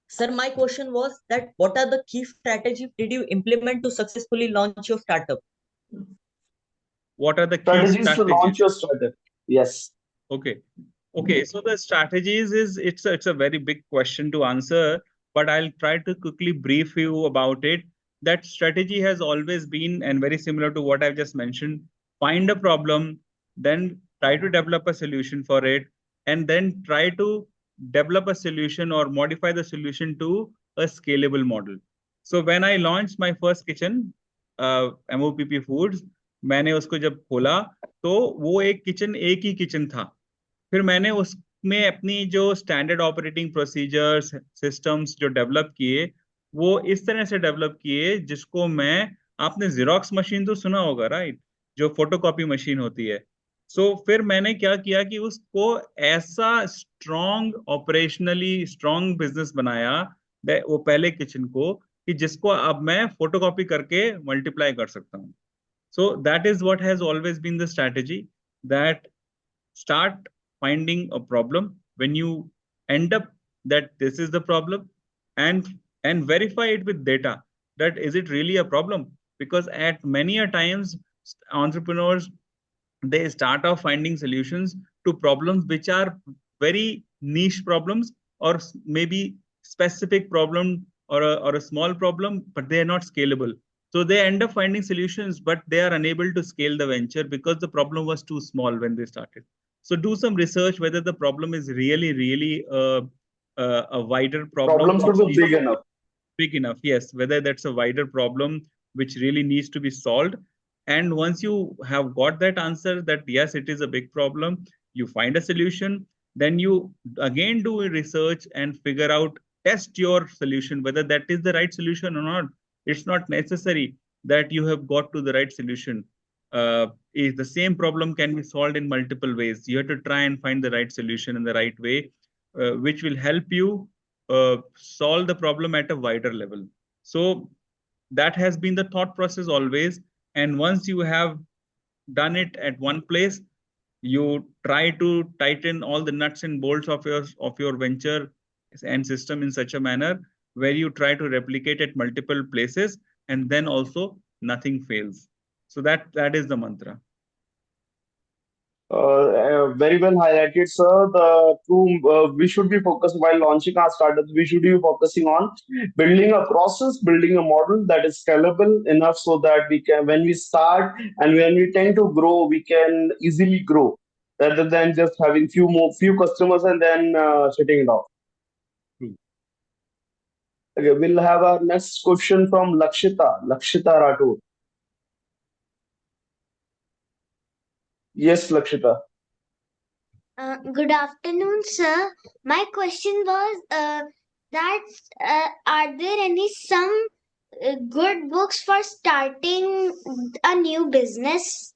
Sir, my question was that what are the key strategies did you implement to successfully launch your startup? What are the key Strategies to launch strategies? your startup. Yes. Okay. Okay. So the strategies is it's a very big question to answer, but I'll try to quickly brief you about it. That strategy has always been, and very similar to what I've just mentioned, find a problem, then try to develop a solution for it, and then try to develop a solution or modify the solution to a scalable model. So when I launched my first kitchen, MOPP Foods, मैंने उसको जब खोला, तो वो एक ही kitchen था। फिर मैंने उसमें अपनी जो स्टैंडर्ड ऑपरेटिंग प्रोसीजर्स सिस्टम्स जो डेवलप किए, वो इस तरह से डेवलप किए जिसको मैं, आपने जेरोक्स मशीन तो सुना होगा, राइट? जो फोटोकॉपी मशीन होती है। सो फिर मैंने क्या किया कि उसको ऐसा स्ट्रॉन्ग ऑपरेशनली स्ट्रॉन्ग बिजनेस बनाया, वो पहले किचन को, कि जिसको अब मैं फोटोकॉपी करके मल्टीप्लाई कर सकता हूँ। So that is what has always been the strategy, that start finding a problem when you end up that this is the problem, and verify it with data, that is it really a problem? Because at many a times entrepreneurs, they start off finding solutions to problems which are very niche problems, or maybe specific problem, or a small problem, but they are not scalable. So they end up finding solutions, but they are unable to scale the venture because the problem was too small when they started. So do some research whether the problem is really a wider problem Problem should which be needs big enough. big enough. Yes, whether that's a wider problem which really needs to be solved. And once you have got that answer that yes, it is a big problem, you find a solution, then you again do research and figure out, test your solution, whether that is the right solution or not. It's not necessary that you have got to the right solution. Is the same problem can be solved in multiple ways. You have to try and find the right solution in the right way, which will help you solve the problem at a wider level. So that has been the thought process always. And once you have done it at one place, you try to tighten all the nuts and bolts of your venture and system in such a manner where you try to replicate at multiple places, and then also nothing fails. So that is the mantra. Very well highlighted, sir. We should be focused while launching our startups. We should be focusing on building a process, building a model that is scalable enough so that we can, when we start and when we tend to grow, we can easily grow rather than just having few customers and then shutting it off. True. Okay, we'll have our next question from Lakshita Rathod. Yes, Lakshita. Good afternoon, sir. My question was are there any some good books for starting a new business?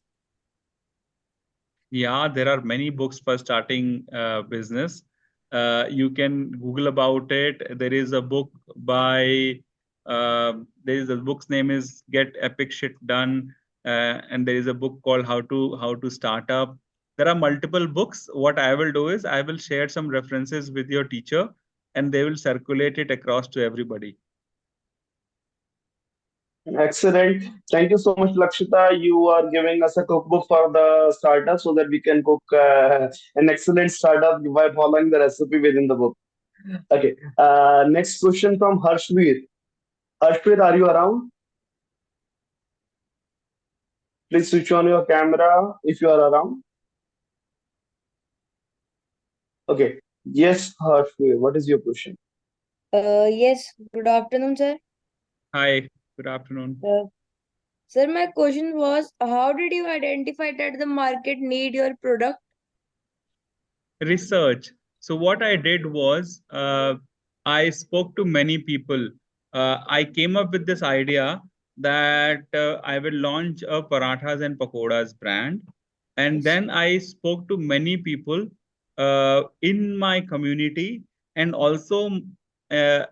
Yeah, there are many books for starting business. You can Google about it. There is a book by there is a book's name is Get Epic Shit Done, and there is a book called How to Start Up. There are multiple books. What I will do is I will share some references with your teacher, and they will circulate it across to everybody. Excellent. Thank you so much, Lakshita. You are giving us a cookbook for the startup so that we can cook an excellent startup by following the recipe within the book. Okay. Next question from Harshveer. Harshveer, are you around? Please switch on your camera if you are around. Okay. Yes, Harshveer. What is your question? Yes, good afternoon, sir. Hi, good afternoon. Sir, my question was, how did you identify that the market need your product? Research. So what I did was I spoke to many people. I came up with this idea that I will launch a parathas and pakoras brand. And then I spoke to many people in my community and also uh,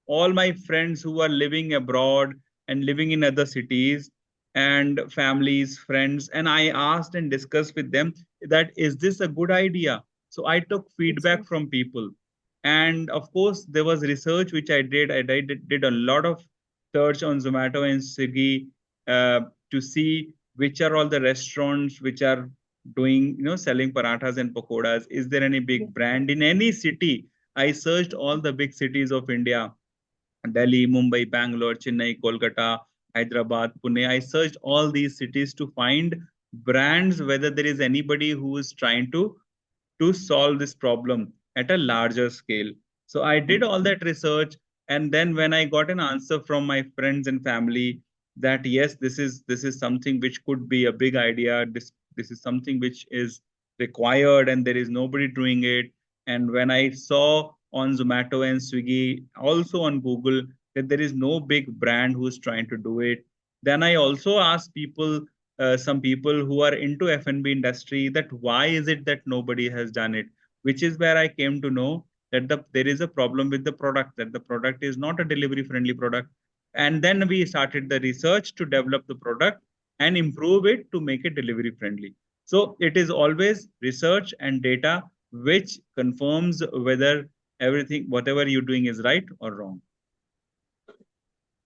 all my friends who are living abroad and living in other cities and families, friends, and I asked and discussed with them that is this a good idea? So I took feedback from people. And of course, there was research which I did. Did a lot of search on Zomato and Swiggy to see which are all the restaurants which are doing, selling parathas and pakoras. Is there any big brand in any city? I searched all the big cities of India Delhi, Mumbai, Bangalore, Chennai, Kolkata, Hyderabad, Pune. I searched all these cities to find brands, whether there is anybody who is trying to solve this problem at a larger scale. So I did all that research, and then when I got an answer from my friends and family that yes, this is something which could be a big idea. This is something which is required, and there is nobody doing it. And when I saw on Zomato and Swiggy, also on Google, that there is no big brand who's trying to do it, then I also asked people some people who are into F&B industry that why is it that nobody has done it, which is where I came to know that there is a problem with the product, that the product is not a delivery friendly product. And then we started the research to develop the product and improve it to make it delivery friendly. So it is always research and data which confirms whether everything, whatever you're doing is right or wrong.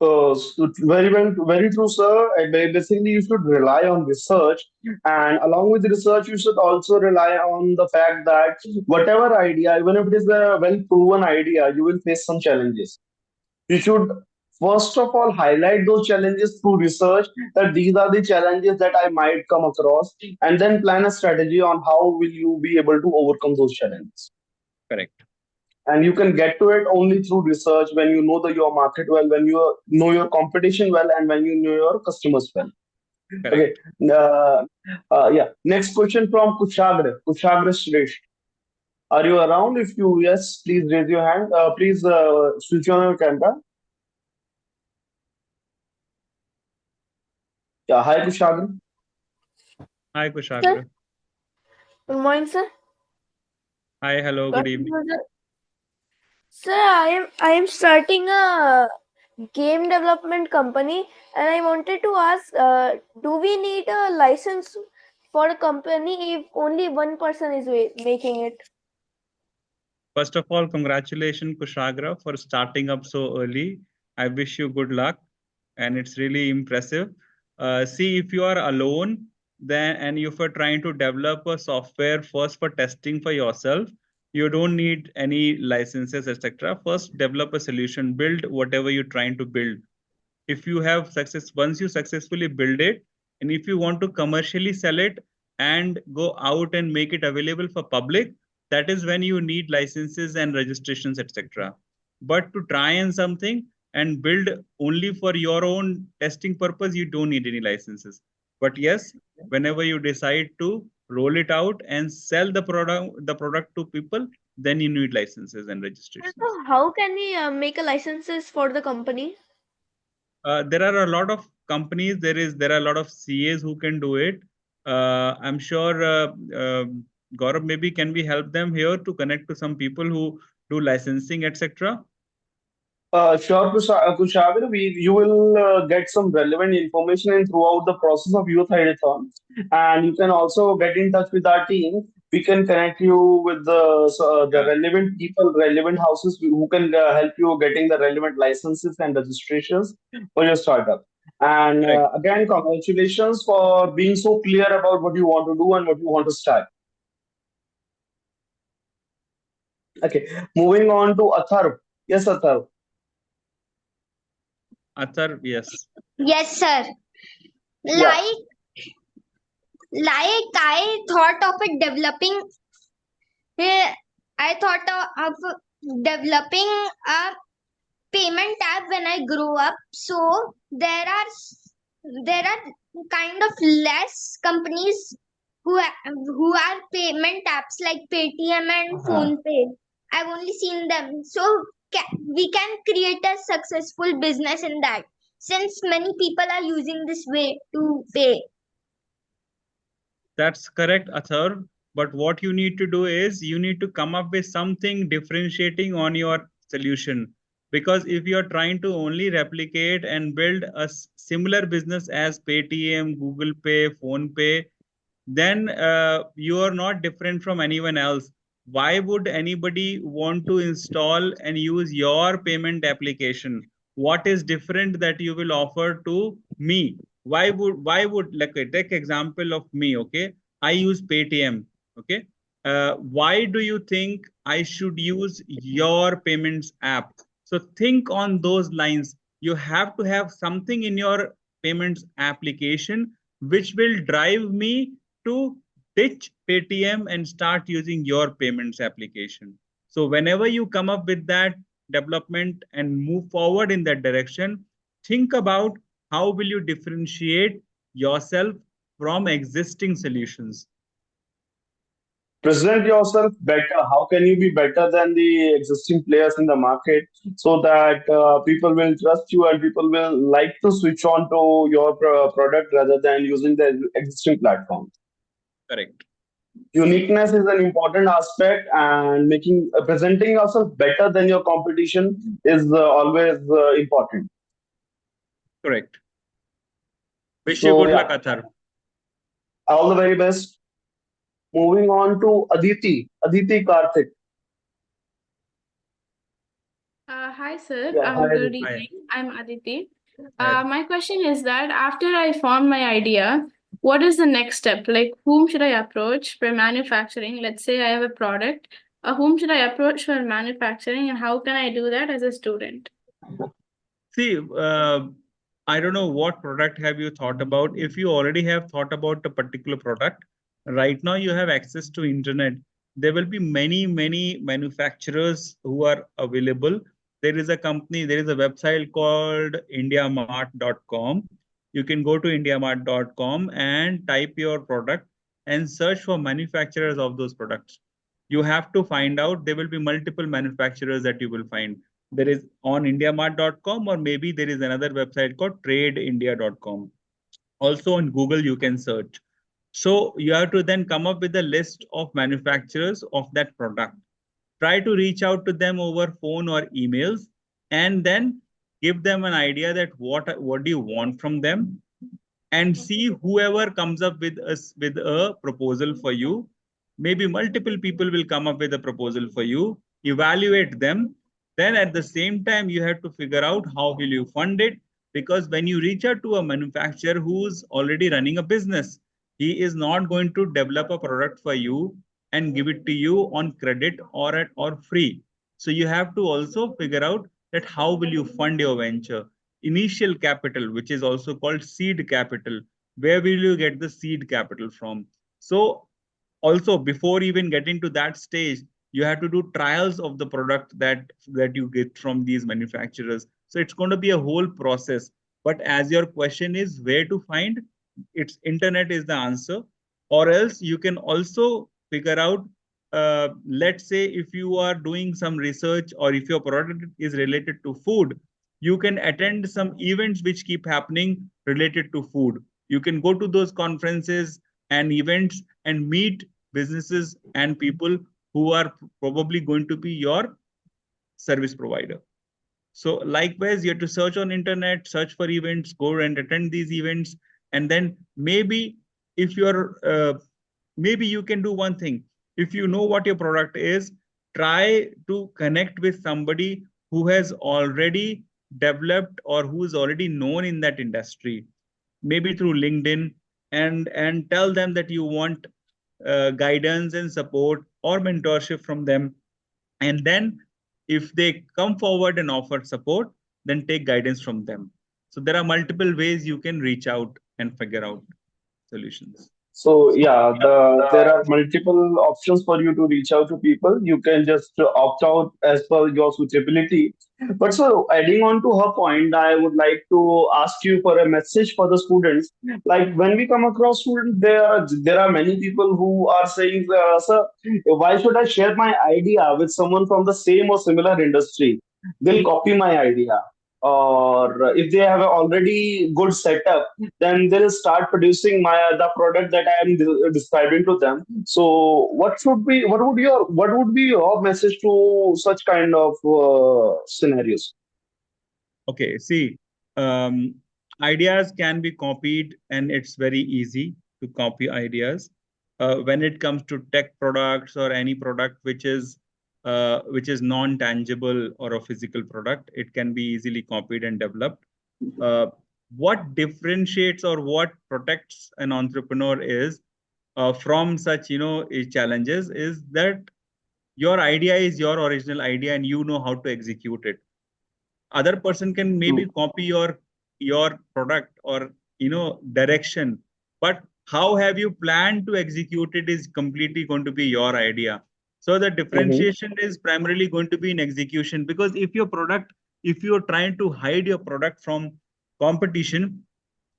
Very well, very true, sir. Basically, you should rely on research, and along with research, you should also rely on the fact that whatever idea, even if it is a well-proven idea, you will face some challenges. You should first of all highlight those challenges through research that these are the challenges that I might come across, and then plan a strategy on how will you be able to overcome those challenges. Correct. And you can get to it only through research when you know your market well, when you know your competition well, and when you know your customers well. Okay. Yeah. Next question from Kushagra Suresh. Are you around? If you yes, please raise your hand. Please switch on your camera. Yeah. Hi, Kushagra. Hi, Kushagra. Good morning, sir. Hi, hello, good evening. Sir, I am starting a game development company, and I wanted to ask, do we need a license for a company if only one person is making it? First of all, congratulations, Kushagra, for starting up so early. I wish you good luck, and it's really impressive. See, if you are alone, then, and if you're trying to develop a software first for testing for yourself, you don't need any licenses, etc. First, develop a solution, build whatever you're trying to build. If you have success, once you successfully build it, and if you want to commercially sell it and go out and make it available for public, that is when you need licenses and registrations, etc. But to try and something and build only for your own testing purpose, you don't need any licenses. But yes, whenever you decide to roll it out and sell the product to people, then you need licenses and registrations. So how can we make a licenses for the company? There are a lot of companies. There are a lot of CAs who can do it. I'm sure Gaurav, maybe can we help them here to connect to some people who do licensing, etc. Sure, Kushavir, you will get some relevant information in throughout the process of Youth Ideathon, and you can also get in touch with our team. We can connect you with the relevant people, relevant houses who can help you getting the relevant licenses and registrations for your startup. And again, congratulations for being so clear about what you want to do and what you want to start. Okay, moving on to Atharv. Yes, Atharv. Athar, yes. Yes, sir. Yeah. Like I thought of it developing. I thought of developing a payment app when I grew up. So there are kind of less companies who are payment apps like Paytm and PhonePe. I've only seen them. So we can create a successful business in that, since many people are using this way to pay. That's correct, Athar. But what you need to do is you need to come up with something differentiating on your solution. Because if you're trying to only replicate and build a similar business as Paytm, Google Pay, PhonePe, then you are not different from anyone else. Why would anybody want to install and use your payment application? What is different that you will offer to me? Why would like take example of me? Okay, I use Paytm. Okay, why do you think I should use your payments app? So think on those lines. You have to have something in your payments application which will drive me to ditch Paytm and start using your payments application. So whenever you come up with that development and move forward in that direction, think about how will you differentiate yourself from existing solutions. Present yourself better. How can you be better than the existing players in the market so that people will trust you and people will like to switch on to your product rather than using the existing platform? Correct. Uniqueness is an important aspect, and making presenting yourself better than your competition is always important. Correct. Wish you good luck, Athar. All the very best. Moving on to Aditi Karthik. Hi, sir. Yeah, Good evening. I'm Aditi. My question is that after I form my idea, what is the next step? Like, whom should I approach for manufacturing? Let's say I have a product. Whom should I approach for manufacturing, and how can I do that as a student? See, I don't know what product have you thought about. If you already have thought about a particular product, right now you have access to internet. There will be many manufacturers who are available. There is a company, there is a website called indiamart.com. You can go to indiamart.com and type your product and search for manufacturers of those products. You have to find out, there will be multiple manufacturers that you will find. There is on indiamart.com, or maybe there is another website called tradeindia.com. Also on Google, you can search. So you have to then come up with a list of manufacturers of that product. Try to reach out to them over phone or emails, and then give them an idea that what do you want from them, and see whoever comes up with a proposal for you. Maybe multiple people will come up with a proposal for you. Evaluate them. Then at the same time, you have to figure out how will you fund it, because when you reach out to a manufacturer who's already running a business, He is not going to develop a product for you and give it to you on credit or free. So you have to also figure out that how will you fund your venture. Initial capital, which is also called seed capital. Where will you get the seed capital from? So also, before even getting to that stage, you have to do trials of the product that you get from these manufacturers. So it's going to be a whole process. But as your question is where to find, it's internet is the answer. Or else you can also figure out, let's say if you are doing some research or if your product is related to food, you can attend some events which keep happening related to food. You can go to those conferences and events and meet businesses and people who are probably going to be your service provider. So likewise, you have to search on internet, search for events, go and attend these events. And then maybe if you're, maybe you can do one thing. If you know what your product is, try to connect with somebody who has already developed or who is already known in that industry, maybe through LinkedIn, and tell them that you want guidance and support or mentorship from them. And then if they come forward and offer support, then take guidance from them. So there are multiple ways you can reach out and figure out solutions. So yeah, there are multiple options for you to reach out to people. You can just opt out as per your suitability. But so adding on to her point, I would like to ask you for a message for the students. Like when we come across students, there are many people who are saying, "Sir, why should I share my idea with someone from the same or similar industry? They'll copy my idea." Or if they have a already good setup, then they'll start producing the product that I am describing to them. So what would be your message to such kind of scenarios? Okay, see, um, ideas can be copied and it's very easy to copy ideas. When it comes to tech products or any product which is non-tangible or a physical product, it can be easily copied and developed. Uh, what differentiates or what protects an entrepreneur is from such challenges is that your idea is your original idea and you know how to execute it. Other person can maybe True. copy your product or direction, but how have you planned to execute it is completely going to be your idea. So the Mm-hmm. differentiation is primarily going to be in execution, because if you're trying to hide your product from competition,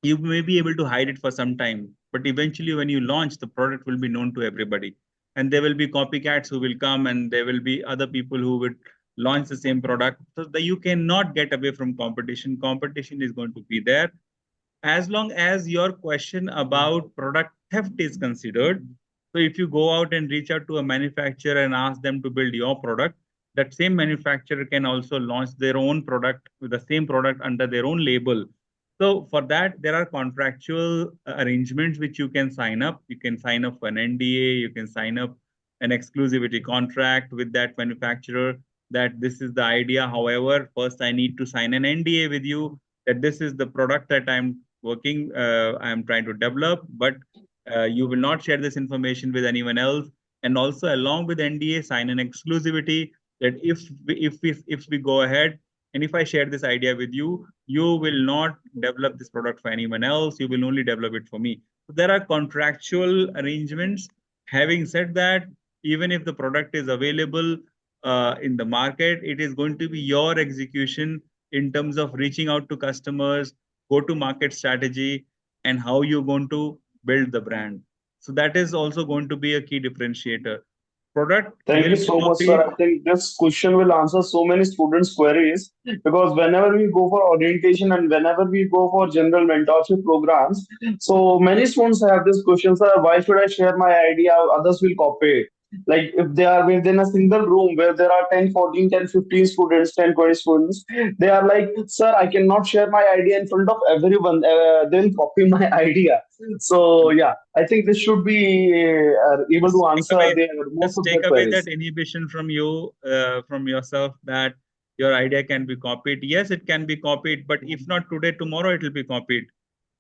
you may be able to hide it for some time, but eventually when you launch, the product will be known to everybody, and there will be copycats who will come, and there will be other people who would launch the same product. So that you cannot get away from competition. Competition is going to be there. As long as your question about product theft is considered, so if you go out and reach out to a manufacturer and ask them to build your product, that same manufacturer can also launch their own product with the same product under their own label. So for that, there are contractual arrangements which you can sign up. You can sign up for an NDA, you can sign up an exclusivity contract with that manufacturer, that this is the idea. However, first I need to sign an NDA with you that this is the product that I'm trying to develop, but you will not share this information with anyone else. And also, along with NDA, sign an exclusivity that if we go ahead and if I share this idea with you, you will not develop this product for anyone else. You will only develop it for me. So there are contractual arrangements. Having said that, even if the product is available in the market, it is going to be your execution in terms of reaching out to customers, go to market strategy, and how you're going to build the brand. So that is also going to be a key differentiator. Product Thank will you be so much, sir. copied. I think this question will answer so many students' queries because whenever we go for orientation and whenever we go for general mentorship programs, so many students have this question, sir, why should I share my idea? Others will copy it. Like if they are within a single room where there are 10, 14, 10, 15 students, 10, 20 students, they are like, sir, I cannot share my idea in front of everyone. They'll copy my idea. So yeah, I think this should be able Just to take answer away, most just of take their away that queries. inhibition from you, from yourself, that your idea can be copied. Yes, it can be copied, but if not today, tomorrow it will be copied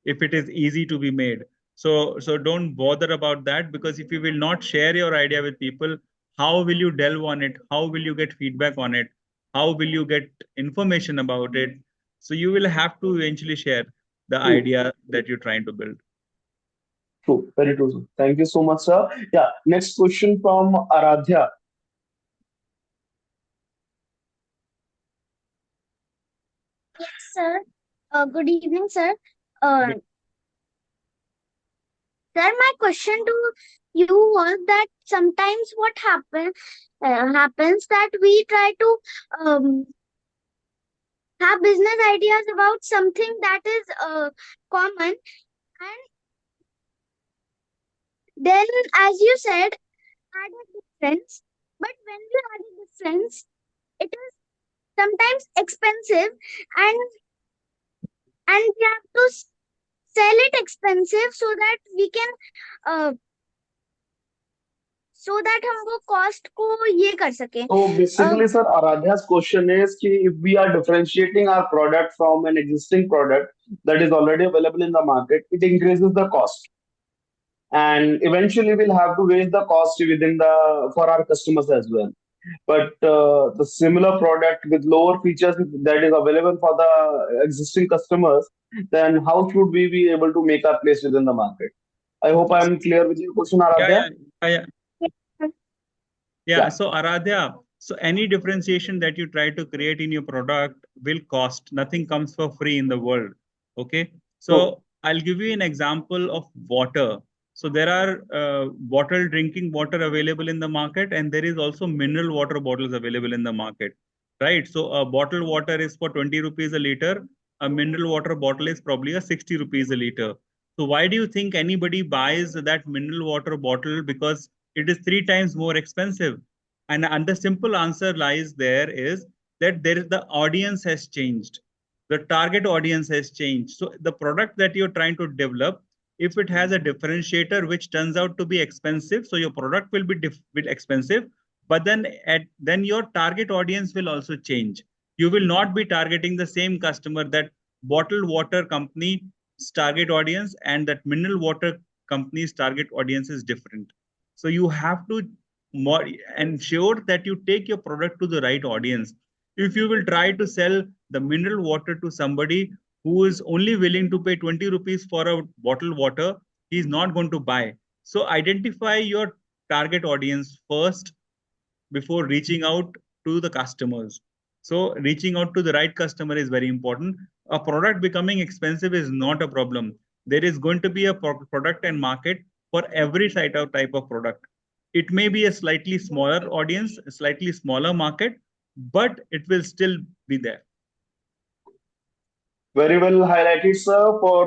if it is easy to be made. So don't bother about that, because if you will not share your idea with people, how will you delve on it? How will you get feedback on it? How will you get information about it? So you will have to eventually share the True, idea that you're trying to build. true, very true, sir. Thank you so much, sir. Yeah, next question from Aradhya. Yes, sir. Good evening, sir. Uh, Sir, my question to you was that sometimes what happens that we try to um, have business ideas about something that is common, and then, as you said, add a difference. But when you add a difference, it is sometimes expensive, and we have to sell it expensive so that we can so that हम वो cost को ये कर सकें. So basically, sir, Aradhya's question is कि if we are differentiating our product from an existing product that is already available in the market, it increases the cost. And eventually we'll have to raise the cost within the for our customers as well. But the similar product with lower features that is available for the existing customers, then how should we be able to make our place within the market? I hope I'm clear with your question, Aradhya. Yeah. So Aradhya, so any differentiation that you try to create in your product will cost. Nothing comes for free in the world. Okay. So I'll give you an example of water. So there are bottled drinking water available in the market, and there is also mineral water bottles available in the market, right? So a bottled water is for 20 rupees a liter. A mineral water bottle is probably a 60 rupees a liter. So why do you think anybody buys that mineral water bottle? Because it is 3 times more expensive. And the simple answer lies there is that the audience has changed. The target audience has changed. So the product that you're trying to develop, if it has a differentiator which turns out to be expensive, so your product will be bit expensive, but then your target audience will also change. You will not be targeting the same customer. That bottled water company's target audience and that mineral water company's target audience is different. So you have to ensure that you take your product to the right audience. If you will try to sell the mineral water to somebody who is only willing to pay 20 rupees for a bottled water, he is not going to buy. So identify your target audience first before reaching out to the customers. So reaching out to the right customer is very important. A product becoming expensive is not a problem. There is going to be a product and market for every type of product. It may be a slightly smaller audience, a slightly smaller market, but it will still be there. Very well highlighted, sir. For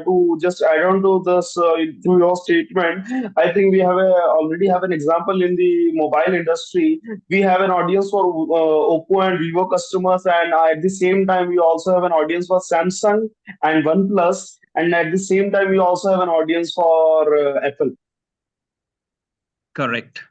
to just add on to this, to your statement, I think we already have an example in the mobile industry. We have an audience for Oppo and Vivo customers, and at the same time, we also have an audience for Samsung and OnePlus, and at the same time, we also have an audience for Apple. Correct.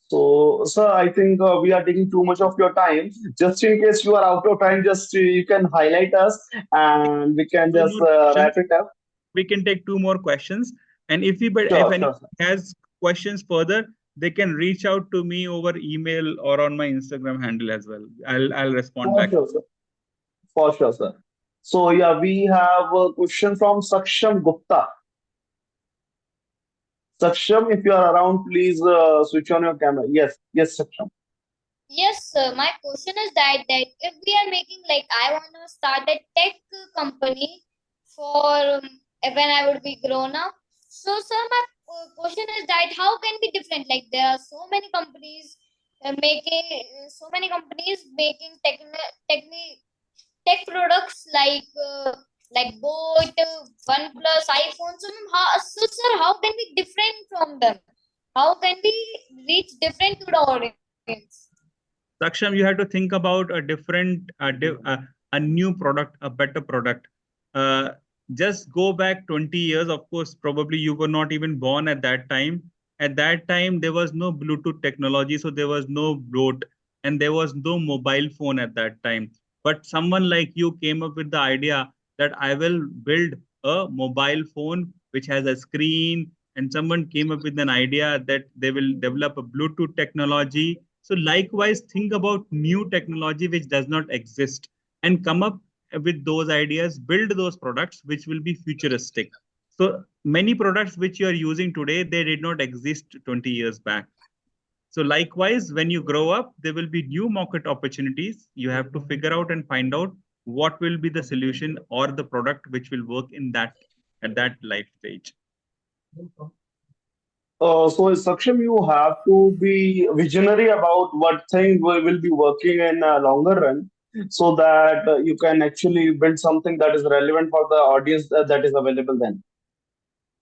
So, sir, I think we are taking too much of your time. Just in case you are out of time, just you can highlight us and we can just wrap it up. We can take 2 more questions. And if anyone has questions further, they can reach out to me over email or on my Instagram handle as well. I'll respond back. Sure, sir. For sure, sir. So, yeah, we have a question from Saksham Gupta. Saksham, if you are around, please switch on your camera. Yes, Saksham. Yes, sir. My question is that if we are making, like, I want to start a tech company for when I would be grown up. So, sir, my question is that how can be different? Like, there are so many companies making tech products like boat, OnePlus, iPhone. So, sir, how can we different from them? How can we reach different to the audience? Saksham, you have to think about a different, a new product, a better product. Just go back 20 years. Of course, probably you were not even born at that time. At that time, there was no Bluetooth technology, so there was no boat, and there was no mobile phone at that time. But someone like you came up with the idea that I will build a mobile phone which has a screen, and someone came up with an idea that they will develop a Bluetooth technology. So likewise, think about new technology which does not exist and come up with those ideas, build those products which will be futuristic. So many products which you are using today, they did not exist 20 years back. So likewise, when you grow up, there will be new market opportunities. You have to figure out and find out what will be the solution or the product which will work in that at that life stage. So, Saksham, you have to be visionary about what thing will be working in a longer run so that you can actually build something that is relevant for the audience that is available then.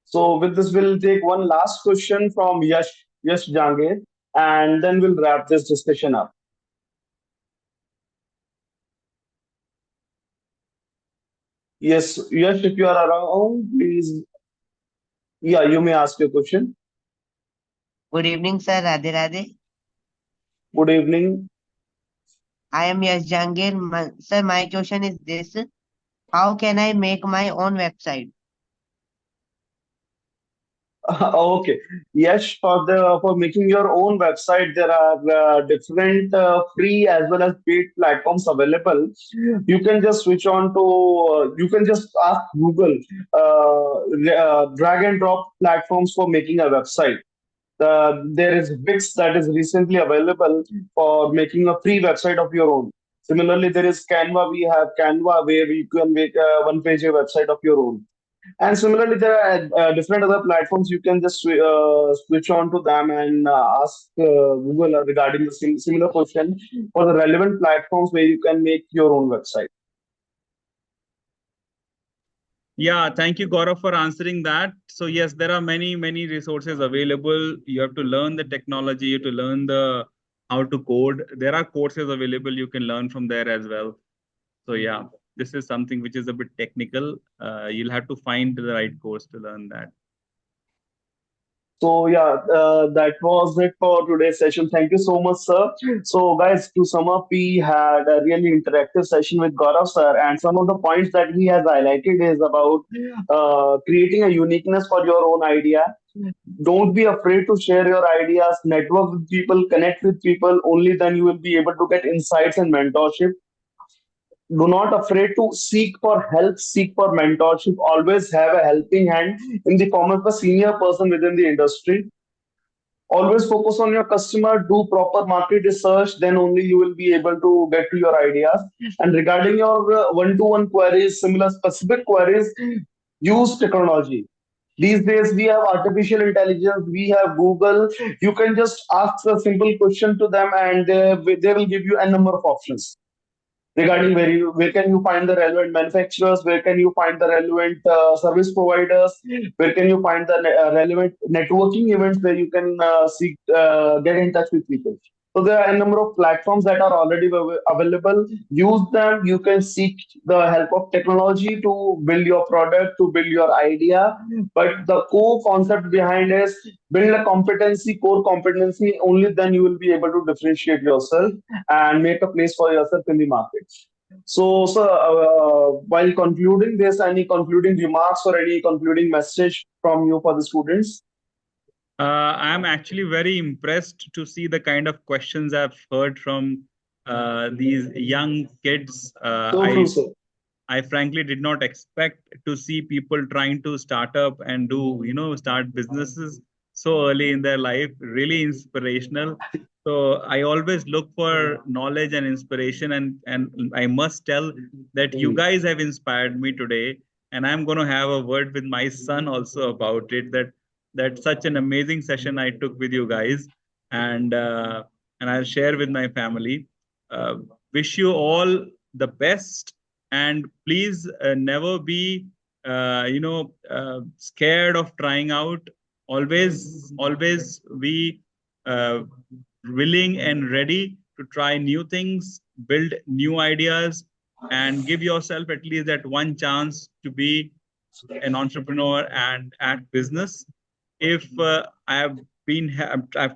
So, with this, we'll take one last question from Yash Jangir, and then we'll wrap this discussion up. Yes, Yash, if you are around, please. Yeah, you may ask your question. Good evening, sir. Radhe Radhe. Good evening. I am Yash Jangir. Sir, my question is this. How can I make my own website? Okay. Yes, for making your own website, there are different free as well as paid platforms available. You can just switch on to. You can just ask Google drag and drop platforms for making a website. There is Wix that is recently available for making a free website of your own. Similarly, there is Canva. We have Canva where you can make a one-page website of your own. And similarly, there are different other platforms. You can just switch on to them and ask Google regarding the similar question for the relevant platforms where you can make your own website. Yeah, thank you, Gaurav, for answering that. So yes, there are many resources available. You have to learn the technology, you have to learn the how to code. There are courses available. You can learn from there as well. So yeah, this is something which is a bit technical. You'll have to find the right course to learn that. So yeah, that was it for today's session. Thank you so much, sir. So guys, to sum up, we had a really interactive session with Gaurav sir, and some of the points that he has highlighted is about creating a uniqueness for your own idea. Don't be afraid to share your ideas, network with people, connect with people. Only then you will be able to get insights and mentorship. Do not afraid to seek for help, seek for mentorship. Always have a helping hand in the form of a senior person within the industry. Always focus on your customer, do proper market research, then only you will be able to get to your ideas. And regarding your one-to-one queries, similar specific queries, use technology. These days we have artificial intelligence, we have Google. You can just ask a simple question to them and they will give you a number of options regarding where can you find the relevant manufacturers, where can you find the relevant service providers, where can you find the relevant networking events where you can seek get in touch with people. So there are a number of platforms that are already available. Use them. You can seek the help of technology to build your product, to build your idea. But the core concept behind is build a competency, core competency. Only then you will be able to differentiate yourself and make a place for yourself in the market. So, sir, while concluding this, any concluding remarks or any concluding message from you for the students? I'm actually very impressed to see the kind of questions I've heard from these young kids. I frankly did not expect to see people trying to start up and do, start businesses so early in their life. Really inspirational. So I always look for knowledge and inspiration, and I must tell that you guys have inspired me today, and I'm going to have a word with my son also about it. That's such an amazing session I took with you guys, and I'll share with my family. Wish you all the best, and please never be scared of trying out. Always be willing and ready to try new things, build new ideas, and give yourself at least that one chance to be an entrepreneur and at business. If I've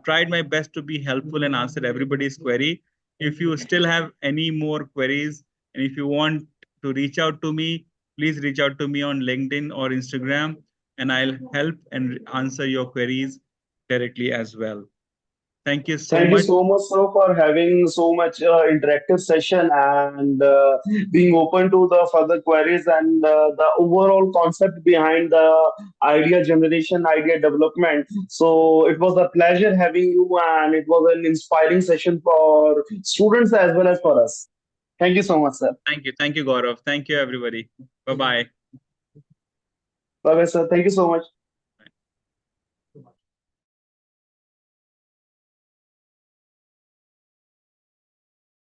tried my best to be helpful and answer everybody's query. If you still have any more queries, and if you want to reach out to me, please reach out to me on LinkedIn or Instagram, and I'll help and answer your queries directly as well. Thank you so Thank you much. so much, sir, for having so much interactive session and being open to the further queries and the overall concept behind the idea generation, idea development. So it was a pleasure having you, and it was an inspiring session for students as well as for us. Thank you so much, sir. Thank you, Gaurav. Thank you, everybody. Bye-bye. Bye bye, sir. Thank you so much.